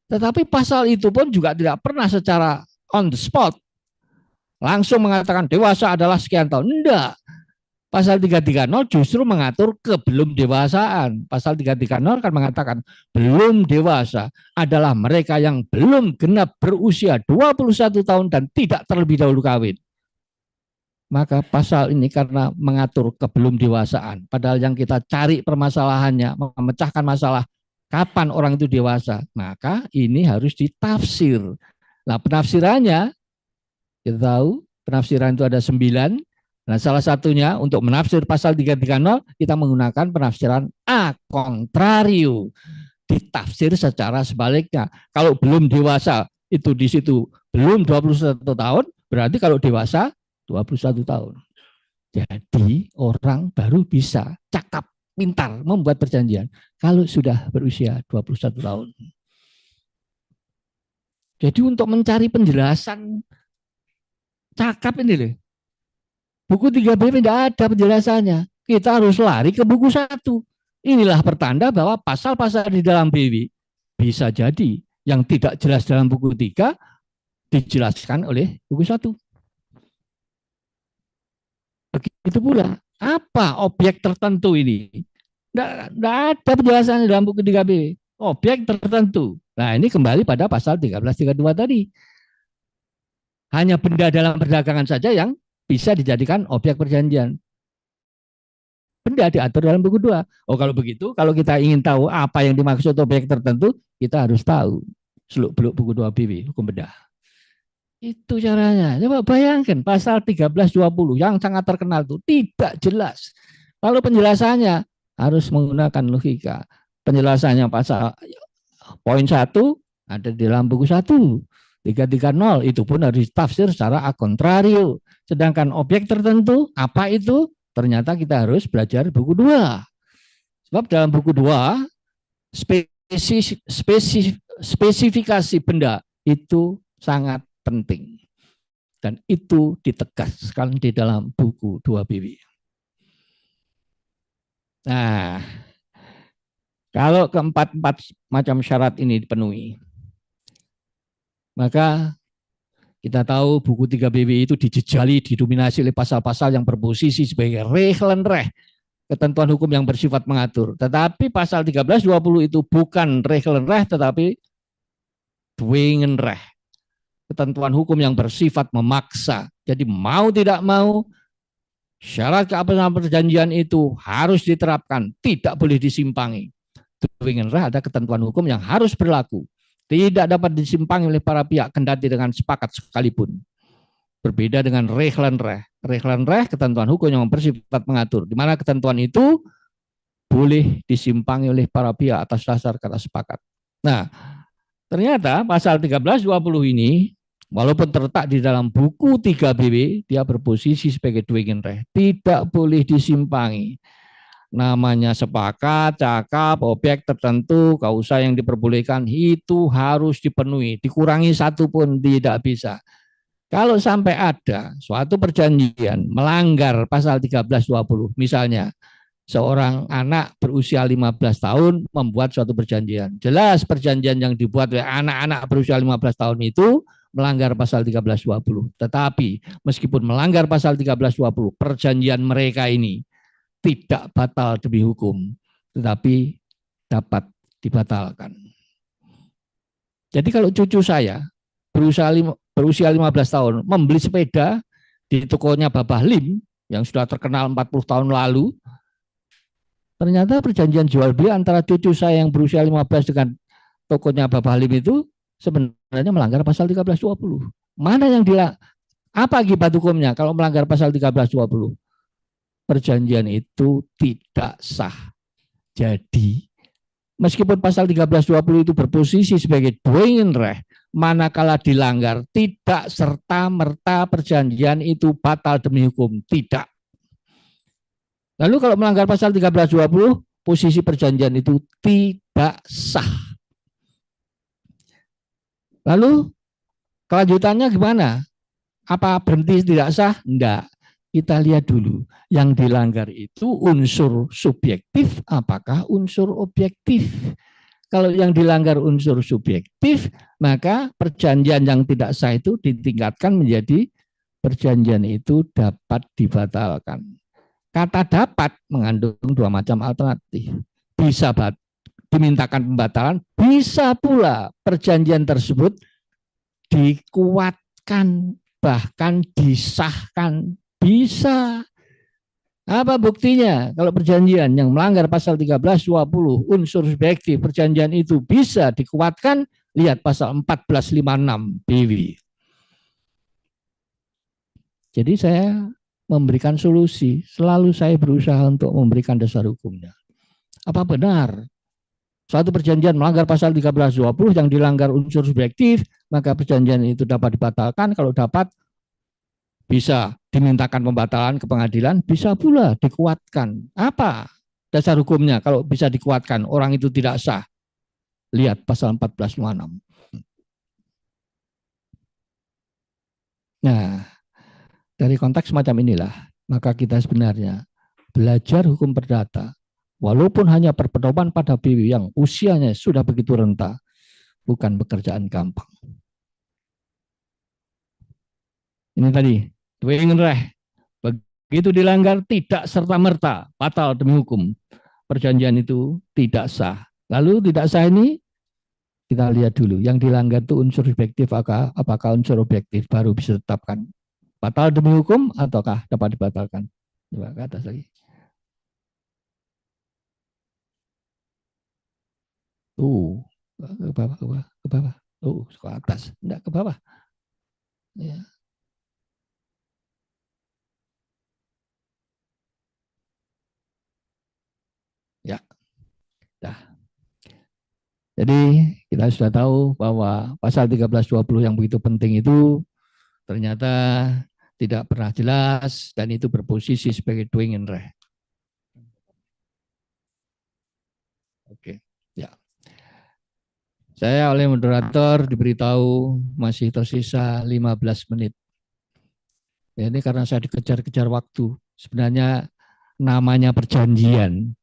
Tetapi pasal itu pun juga tidak pernah secara on the spot langsung mengatakan dewasa adalah sekian tahun. Enggak. Pasal 330 justru mengatur kebelum dewasaan. Pasal 330 kan mengatakan belum dewasa adalah mereka yang belum genap berusia 21 tahun dan tidak terlebih dahulu kawin. Maka pasal ini karena mengatur kebelum dewasaan, padahal yang kita cari permasalahannya, memecahkan masalah kapan orang itu dewasa, maka ini harus ditafsir. Nah, penafsirannya kita tahu penafsiran itu ada 9. Nah, salah satunya untuk menafsir pasal 330 kita menggunakan penafsiran a contrario, ditafsir secara sebaliknya. Kalau belum dewasa itu di situ belum 21 tahun, berarti kalau dewasa 21 tahun. Jadi orang baru bisa cakap, pintar membuat perjanjian kalau sudah berusia 21 tahun. Jadi untuk mencari penjelasan cakap ini loh, buku 3B tidak ada penjelasannya. Kita harus lari ke buku 1. Inilah pertanda bahwa pasal-pasal di dalam BW bisa jadi yang tidak jelas dalam buku 3 dijelaskan oleh buku 1. Begitu pula, apa objek tertentu ini? Tidak ada penjelasannya dalam buku 3B. objek tertentu. Nah, ini kembali pada pasal 1332 tadi. Hanya benda dalam perdagangan saja yang bisa dijadikan objek perjanjian. Benda diatur dalam buku 2. Oh, kalau begitu, kalau kita ingin tahu apa yang dimaksud objek tertentu, kita harus tahu seluk-beluk buku 2 BW, hukum benda. Itu caranya. Coba bayangkan pasal 1320 yang sangat terkenal itu tidak jelas. Kalau penjelasannya harus menggunakan logika. Penjelasannya pasal poin 1 ada di dalam buku 1. 330 itu pun harus ditafsir secara a contrario. Sedangkan objek tertentu apa itu? Ternyata kita harus belajar buku 2. Sebab dalam buku 2 spesifikasi benda itu sangat penting. Dan itu ditegaskan di dalam buku 2 BW. Nah, kalau keempat macam syarat ini dipenuhi, maka kita tahu buku 3 BW itu dijejali, didominasi oleh pasal-pasal yang berposisi sebagai regelenreh, ketentuan hukum yang bersifat mengatur. Tetapi pasal 1320 itu bukan regelenreh, tetapi dwingenreh, ketentuan hukum yang bersifat memaksa. Jadi mau tidak mau, syarat keabsahan perjanjian itu harus diterapkan, tidak boleh disimpangi. Dwingenreh ada ketentuan hukum yang harus berlaku, tidak dapat disimpangi oleh para pihak kendati dengan sepakat sekalipun. Berbeda dengan regelenreh. Regelenreh ketentuan hukum yang bersifat mengatur, di mana ketentuan itu boleh disimpangi oleh para pihak atas dasar kata sepakat. Nah, ternyata pasal 1320 ini walaupun terletak di dalam buku 3 BW, dia berposisi sebagai dwingenreh, tidak boleh disimpangi. Namanya sepakat, cakap, objek tertentu, kausa yang diperbolehkan itu harus dipenuhi. Dikurangi satu pun tidak bisa. Kalau sampai ada suatu perjanjian melanggar pasal 1320, misalnya seorang anak berusia 15 tahun membuat suatu perjanjian. Jelas perjanjian yang dibuat oleh anak-anak berusia 15 tahun itu melanggar pasal 1320. Tetapi meskipun melanggar pasal 1320, perjanjian mereka ini tidak batal demi hukum, tetapi dapat dibatalkan. Jadi kalau cucu saya berusia 15 tahun membeli sepeda di tokonya Babah Lim yang sudah terkenal 40 tahun lalu, ternyata perjanjian jual beli antara cucu saya yang berusia 15 dengan tokonya Babah Lim itu sebenarnya melanggar pasal 1320. Mana yang apa akibat hukumnya kalau melanggar pasal 1320? Perjanjian itu tidak sah. Jadi, meskipun pasal 1320 itu berposisi sebagai dwingenreh, manakala dilanggar, tidak serta-merta perjanjian itu batal demi hukum. Tidak. Lalu kalau melanggar pasal 1320, posisi perjanjian itu tidak sah. Lalu, kelanjutannya gimana? Apa berhenti tidak sah? Enggak. Kita lihat dulu, yang dilanggar itu unsur subjektif, apakah unsur objektif? Kalau yang dilanggar unsur subjektif, maka perjanjian yang tidak sah itu ditingkatkan menjadi perjanjian itu dapat dibatalkan. Kata dapat mengandung dua macam alternatif. Bisa dimintakan pembatalan, bisa pula perjanjian tersebut dikuatkan, bahkan disahkan. Bisa. Apa buktinya? Kalau perjanjian yang melanggar pasal 1320 unsur subjektif perjanjian itu bisa dikuatkan, lihat pasal 1456 BW. Jadi saya memberikan solusi, selalu saya berusaha untuk memberikan dasar hukumnya. Apa benar suatu perjanjian melanggar pasal 1320 yang dilanggar unsur subjektif, maka perjanjian itu dapat dibatalkan? Kalau dapat, bisa dimintakan pembatalan ke pengadilan, bisa pula dikuatkan. Apa dasar hukumnya kalau bisa dikuatkan orang itu tidak sah? Lihat pasal 1456. Nah, dari konteks semacam inilah, maka kita sebenarnya belajar hukum perdata, walaupun hanya berpedoman pada BW yang usianya sudah begitu renta, bukan pekerjaan gampang. Ini tadi, dwingenreh, begitu dilanggar tidak serta-merta batal demi hukum. Perjanjian itu tidak sah. Lalu tidak sah ini kita lihat dulu. Yang dilanggar itu unsur subjektif apakah unsur objektif baru bisa ditetapkan. Batal demi hukum ataukah dapat dibatalkan. Coba ke atas lagi. Ke bawah, ke bawah, ke bawah. Ke atas. Enggak ke bawah. Ya. Ya. Dah. Jadi kita sudah tahu bahwa pasal 1320 yang begitu penting itu ternyata tidak pernah jelas dan itu berposisi sebagai doing and re. Oke, ya. Saya oleh moderator diberitahu masih tersisa 15 menit. Ya, ini karena saya dikejar-kejar waktu. Sebenarnya namanya perjanjian.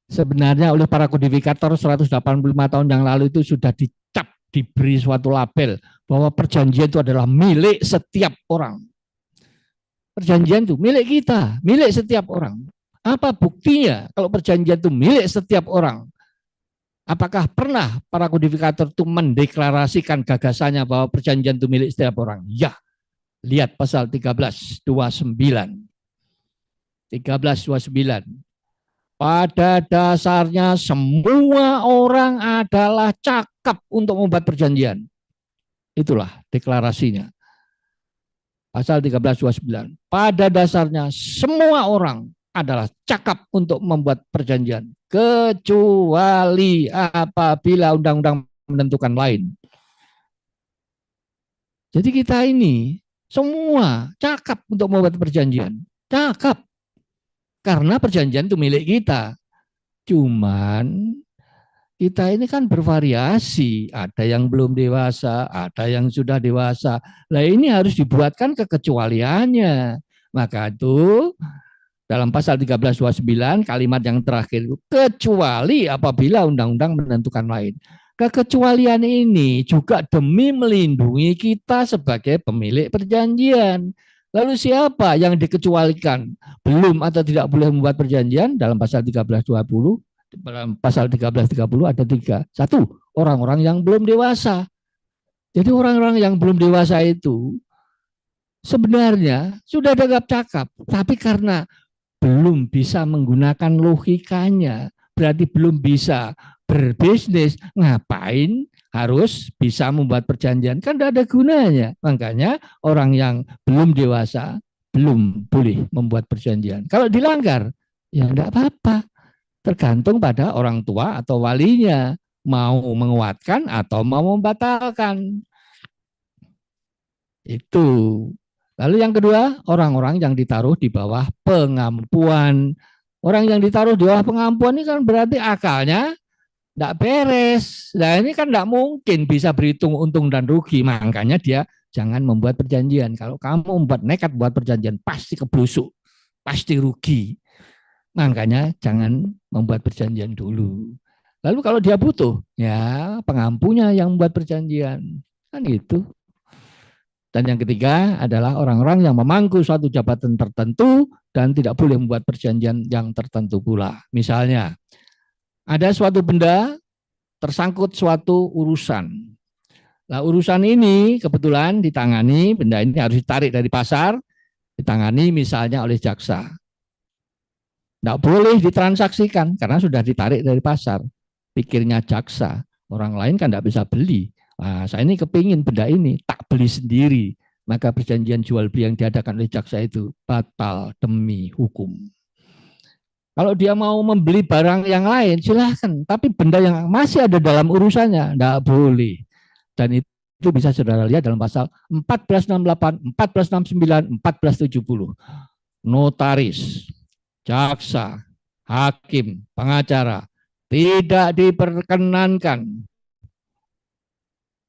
Sebenarnya oleh para kodifikator 185 tahun yang lalu itu sudah dicap, diberi suatu label bahwa perjanjian itu adalah milik setiap orang. Perjanjian itu milik kita, milik setiap orang. Apa buktinya kalau perjanjian itu milik setiap orang? Apakah pernah para kodifikator itu mendeklarasikan gagasannya bahwa perjanjian itu milik setiap orang? Ya, lihat pasal 1329. 1329. Pada dasarnya semua orang adalah cakap untuk membuat perjanjian. Itulah deklarasinya. Pasal 1329. Pada dasarnya semua orang adalah cakap untuk membuat perjanjian. Kecuali apabila undang-undang menentukan lain. Jadi kita ini semua cakap untuk membuat perjanjian. Cakap. Karena perjanjian itu milik kita. Cuman kita ini kan bervariasi, ada yang belum dewasa, ada yang sudah dewasa. Nah ini harus dibuatkan kekecualiannya. Maka itu dalam pasal 1329 kalimat yang terakhir itu kecuali apabila undang-undang menentukan lain. Kekecualian ini juga demi melindungi kita sebagai pemilik perjanjian. Lalu siapa yang dikecualikan belum atau tidak boleh membuat perjanjian dalam pasal 1320? Dalam pasal 1330 ada 3. 1, orang-orang yang belum dewasa. Jadi orang-orang yang belum dewasa itu sebenarnya sudah dianggap cakap, tapi karena belum bisa menggunakan logikanya, berarti belum bisa berbisnis, ngapain harus bisa membuat perjanjian? Kan tidak ada gunanya. Makanya orang yang belum dewasa belum boleh membuat perjanjian. Kalau dilanggar, ya tidak apa-apa. Tergantung pada orang tua atau walinya mau menguatkan atau mau membatalkan. Itu. Lalu yang kedua, orang-orang yang ditaruh di bawah pengampuan. Orang yang ditaruh di bawah pengampuan ini kan berarti akalnya tidak beres. Nah ini kan tidak mungkin bisa berhitung untung dan rugi. Makanya dia jangan membuat perjanjian. Kalau kamu membuat nekat buat perjanjian, pasti kebusuk, pasti rugi. Makanya jangan membuat perjanjian dulu. Lalu kalau dia butuh, ya pengampunya yang membuat perjanjian. Kan gitu. Dan yang ketiga adalah orang-orang yang memangku suatu jabatan tertentu dan tidak boleh membuat perjanjian yang tertentu pula. Misalnya, ada suatu benda tersangkut suatu urusan. Nah, urusan ini kebetulan ditangani, benda ini harus ditarik dari pasar, ditangani misalnya oleh jaksa. Tidak boleh ditransaksikan karena sudah ditarik dari pasar. Pikirnya jaksa, orang lain kan tidak bisa beli. Nah, saya ini kepingin benda ini, tak beli sendiri. Maka perjanjian jual beli yang diadakan oleh jaksa itu batal demi hukum. Kalau dia mau membeli barang yang lain, silahkan. Tapi benda yang masih ada dalam urusannya, tidak boleh. Dan itu bisa saudara lihat dalam pasal 1468, 1469, 1470. Notaris, jaksa, hakim, pengacara tidak diperkenankan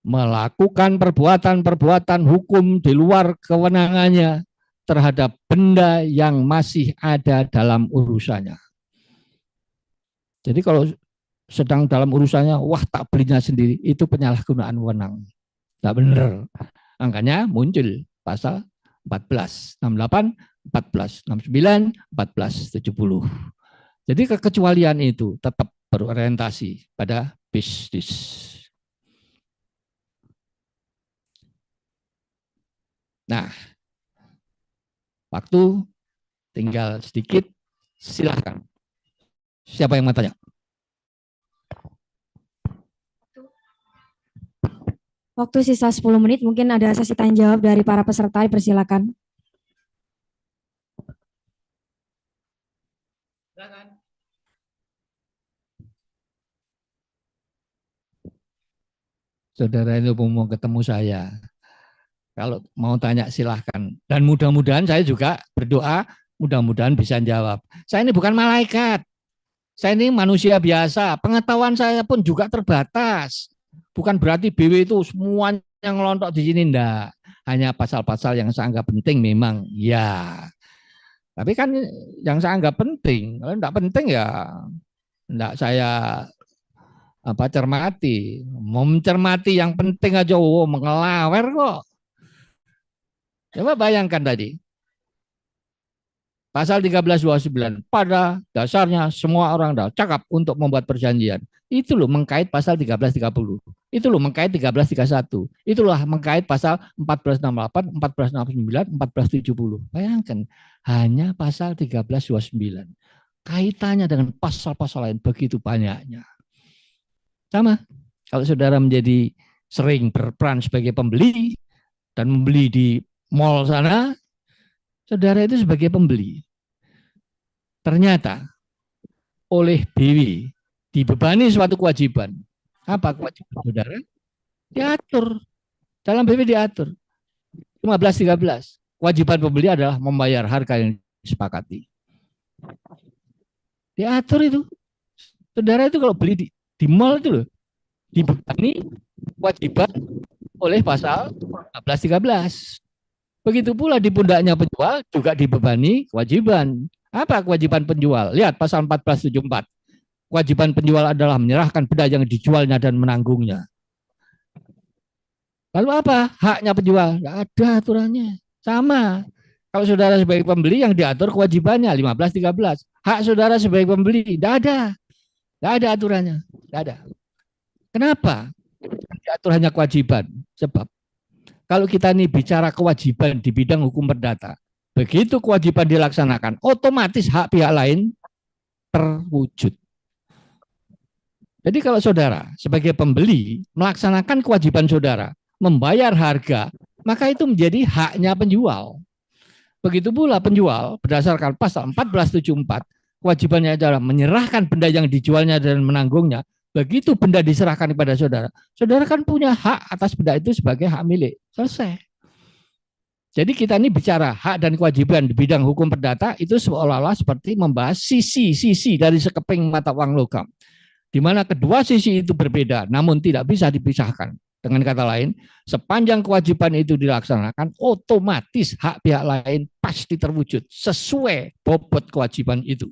melakukan perbuatan-perbuatan hukum di luar kewenangannya terhadap benda yang masih ada dalam urusannya. Jadi kalau sedang dalam urusannya, wah tak belinya sendiri, itu penyalahgunaan wewenang. Tidak benar. Makanya muncul pasal 1468, 1469, 1470. Jadi kekecualian itu tetap berorientasi pada bisnis. Nah, waktu tinggal sedikit, silahkan. Siapa yang mau tanya? Waktu sisa 10 menit, mungkin ada sesi tanya jawab dari para peserta, dipersilakan. Saudara itu mau ketemu saya. Kalau mau tanya silahkan. Dan mudah-mudahan saya juga berdoa, mudah-mudahan bisa jawab. Saya ini bukan malaikat. Saya ini manusia biasa. Pengetahuan saya pun juga terbatas. Bukan berarti BW itu semuanya ngelontok di sini, enggak. Hanya pasal-pasal yang saya anggap penting memang, ya. Tapi kan yang saya anggap penting, kalau enggak penting ya enggak saya cermati. Mau mencermati yang penting aja, mengelawer kok. Coba bayangkan tadi, pasal 1329, pada dasarnya semua orang dah cakap untuk membuat perjanjian. Itu loh mengkait pasal 1330. Itu loh mengkait 1331. Itulah mengkait pasal 1468, 1469, 1470. Bayangkan, hanya pasal 1329. Kaitannya dengan pasal-pasal lain begitu banyaknya. Sama, kalau saudara menjadi sering berperan sebagai pembeli dan membeli di mall sana, saudara itu sebagai pembeli. Ternyata oleh BW dibebani suatu kewajiban. Apa kewajiban saudara? Diatur. Dalam BW diatur. 15.13. Kewajiban pembeli adalah membayar harga yang disepakati. Diatur itu. Saudara itu kalau beli di mall itu loh, dibebani kewajiban oleh pasal 15.13. Begitu pula di pundaknya penjual juga dibebani kewajiban. Apa kewajiban penjual? Lihat pasal 1474. Kewajiban penjual adalah menyerahkan benda yang dijualnya dan menanggungnya. Lalu apa? Haknya penjual? Tidak ada aturannya. Sama. Kalau saudara sebagai pembeli yang diatur kewajibannya 15.13. Hak saudara sebagai pembeli tidak ada. Tidak ada aturannya. Tidak ada. Kenapa? Diatur hanya kewajiban. Sebab kalau kita ini bicara kewajiban di bidang hukum perdata, begitu kewajiban dilaksanakan, otomatis hak pihak lain terwujud. Jadi kalau saudara sebagai pembeli melaksanakan kewajiban saudara, membayar harga, maka itu menjadi haknya penjual. Begitu pula penjual berdasarkan pasal 1474, kewajibannya adalah menyerahkan benda yang dijualnya dan menanggungnya. Begitu benda diserahkan kepada saudara, saudara kan punya hak atas benda itu sebagai hak milik. Selesai. Jadi kita ini bicara hak dan kewajiban di bidang hukum perdata itu seolah-olah seperti membahas sisi-sisi dari sekeping mata uang logam. Di mana kedua sisi itu berbeda, namun tidak bisa dipisahkan. Dengan kata lain, sepanjang kewajiban itu dilaksanakan, otomatis hak pihak lain pasti terwujud sesuai bobot kewajiban itu.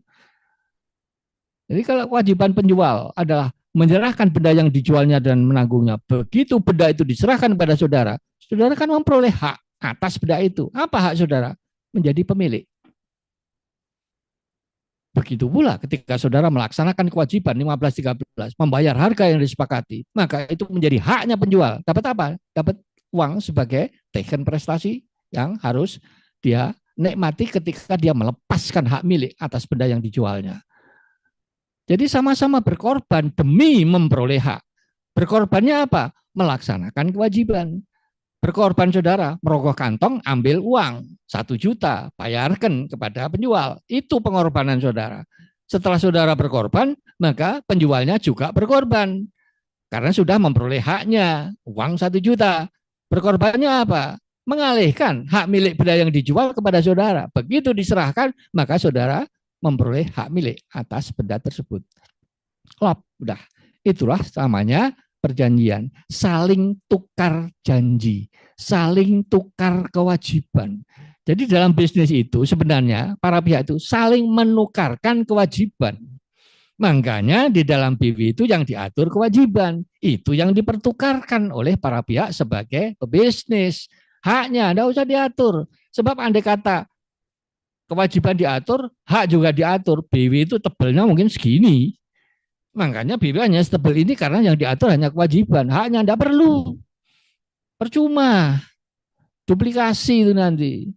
Jadi kalau kewajiban penjual adalah menyerahkan benda yang dijualnya dan menanggungnya, begitu benda itu diserahkan kepada saudara, saudara kan memperoleh hak atas benda itu. Apa hak saudara? Menjadi pemilik. Begitu pula ketika saudara melaksanakan kewajiban 15.13, membayar harga yang disepakati, maka itu menjadi haknya penjual. Dapat apa? Dapat uang sebagai taken prestasi yang harus dia nikmati ketika dia melepaskan hak milik atas benda yang dijualnya. Jadi sama-sama berkorban demi memperoleh hak. Berkorbannya apa? Melaksanakan kewajiban. Berkorban saudara, merogoh kantong, ambil uang 1 juta, bayarkan kepada penjual. Itu pengorbanan saudara. Setelah saudara berkorban, maka penjualnya juga berkorban. Karena sudah memperoleh haknya, uang 1 juta. Berkorbannya apa? Mengalihkan hak milik benda yang dijual kepada saudara. Begitu diserahkan, maka saudara memperoleh hak milik atas benda tersebut. Klop, udah. Itulah namanya perjanjian, saling tukar janji, saling tukar kewajiban. Jadi dalam bisnis itu sebenarnya para pihak itu saling menukarkan kewajiban. Makanya di dalam BW itu yang diatur kewajiban, itu yang dipertukarkan oleh para pihak sebagai pebisnis. Haknya tidak usah diatur. Sebab andai kata kewajiban diatur, hak juga diatur. BW itu tebelnya mungkin segini. Makanya BW hanya setebel ini karena yang diatur hanya kewajiban. Haknya tidak perlu. Percuma. Duplikasi itu nanti.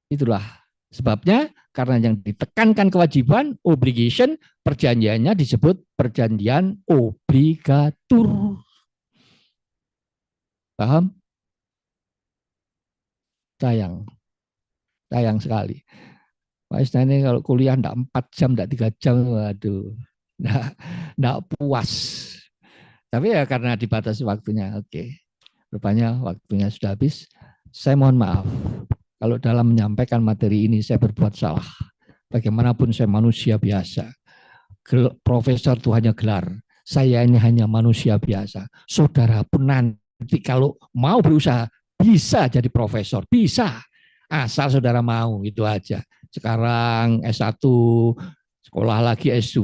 Itulah sebabnya karena yang ditekankan kewajiban, obligation, perjanjiannya disebut perjanjian obligatur. Paham? Sayang. Sayang sekali. Pak Isna ini kalau kuliah enggak 4 jam, enggak 3 jam, waduh, enggak puas. Tapi ya karena dibatasi waktunya, oke. Rupanya waktunya sudah habis. Saya mohon maaf kalau dalam menyampaikan materi ini saya berbuat salah. Bagaimanapun saya manusia biasa. Profesor itu hanya gelar. Saya ini hanya manusia biasa. Saudara pun nanti kalau mau berusaha bisa jadi profesor, bisa. Asal saudara mau, itu aja. Sekarang S1, sekolah lagi S2,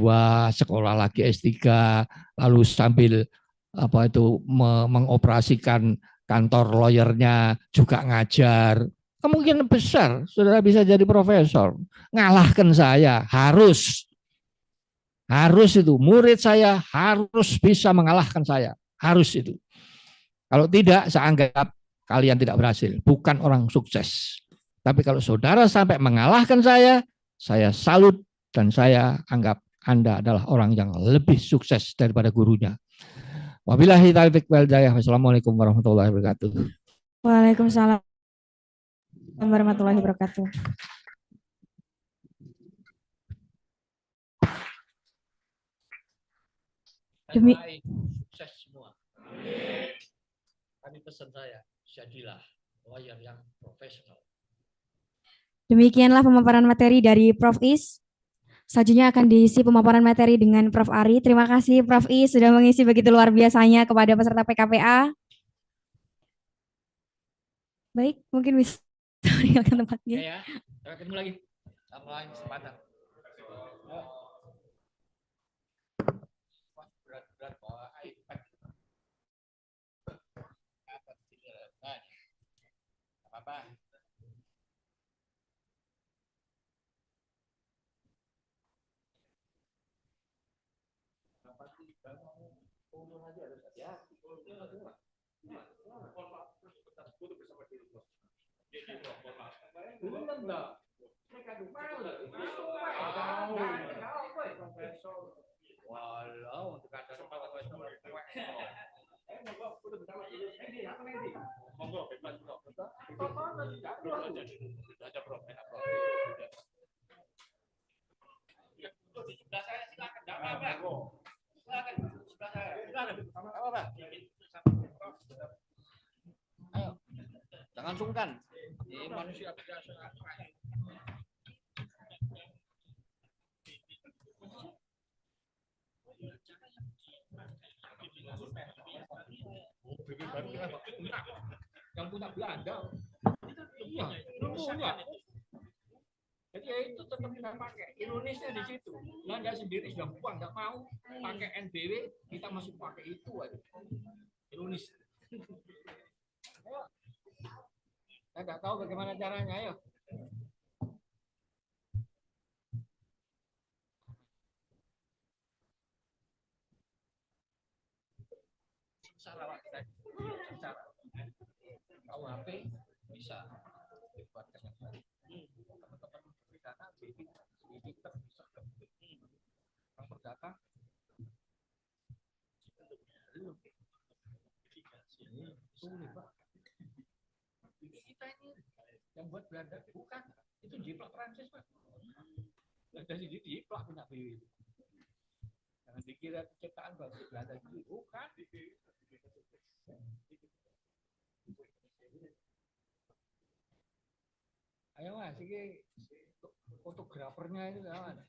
sekolah lagi S3, lalu sambil mengoperasikan kantor lawyernya juga ngajar. Kemungkinan besar saudara bisa jadi profesor. Ngalahkan saya, harus itu. Murid saya harus bisa mengalahkan saya, harus itu. Kalau tidak, saya anggap kalian tidak berhasil, bukan orang sukses. Tapi kalau saudara sampai mengalahkan saya salut dan saya anggap Anda adalah orang yang lebih sukses daripada gurunya. Wabillahi taufiq wal hidayah. Wassalamualaikum warahmatullahi wabarakatuh. Waalaikumsalam warahmatullahi wabarakatuh. Demi sukses semua. Kami pesan saya, jadilah lawyer yang profesional. Demikianlah pemaparan materi dari Prof. Is. Selanjutnya akan diisi pemaparan materi dengan Prof. Ari. Terima kasih Prof. Is sudah mengisi begitu luar biasanya kepada peserta PKPA. Baik, mungkin bisa meninggalkan tempatnya. Ya, sampai ketemu lagi. Sama lain kesempatan. Berat-berat bawa iPad. Apa-apa. Walau untuk ada monggo bebas kok. Ada problem. Di sebelah saya silakan. Enggak apa-apa. Silakan sebelah saya. Silakan. Apa-apa. Ayo. Jangan sungkan. Ini manusia biasa. Yang punya Belanda. Iya, punya. Jadi ya itu tetap kita pakai. Indonesia di situ. Belanda sendiri sudah buang, nggak mau pakai NBW, kita masih pakai itu aja. Indonesia. Ayo. Saya nggak tahu bagaimana caranya, ayo. Salah saya. KUHP bisa dibuatkan yang baru. Teman-teman perdata, ini kita bisa yang perdata. Sulit, Pak. Kita ini yang buat Belanda bukan, itu jiplak Prancis, Pak. Belanda sendiri jiplak punya BW. Jangan dikira ciptaan Belanda sendiri, bukan. Ayo Mas, ini fotografernya itu kawan.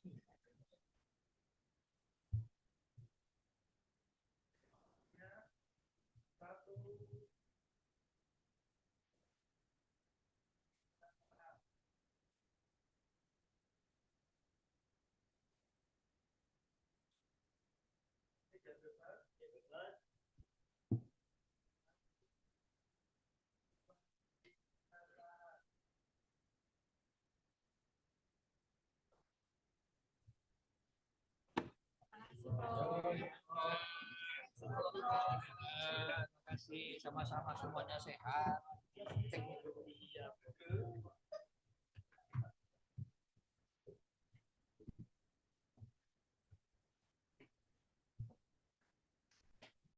kasih, sama-sama semuanya sehat.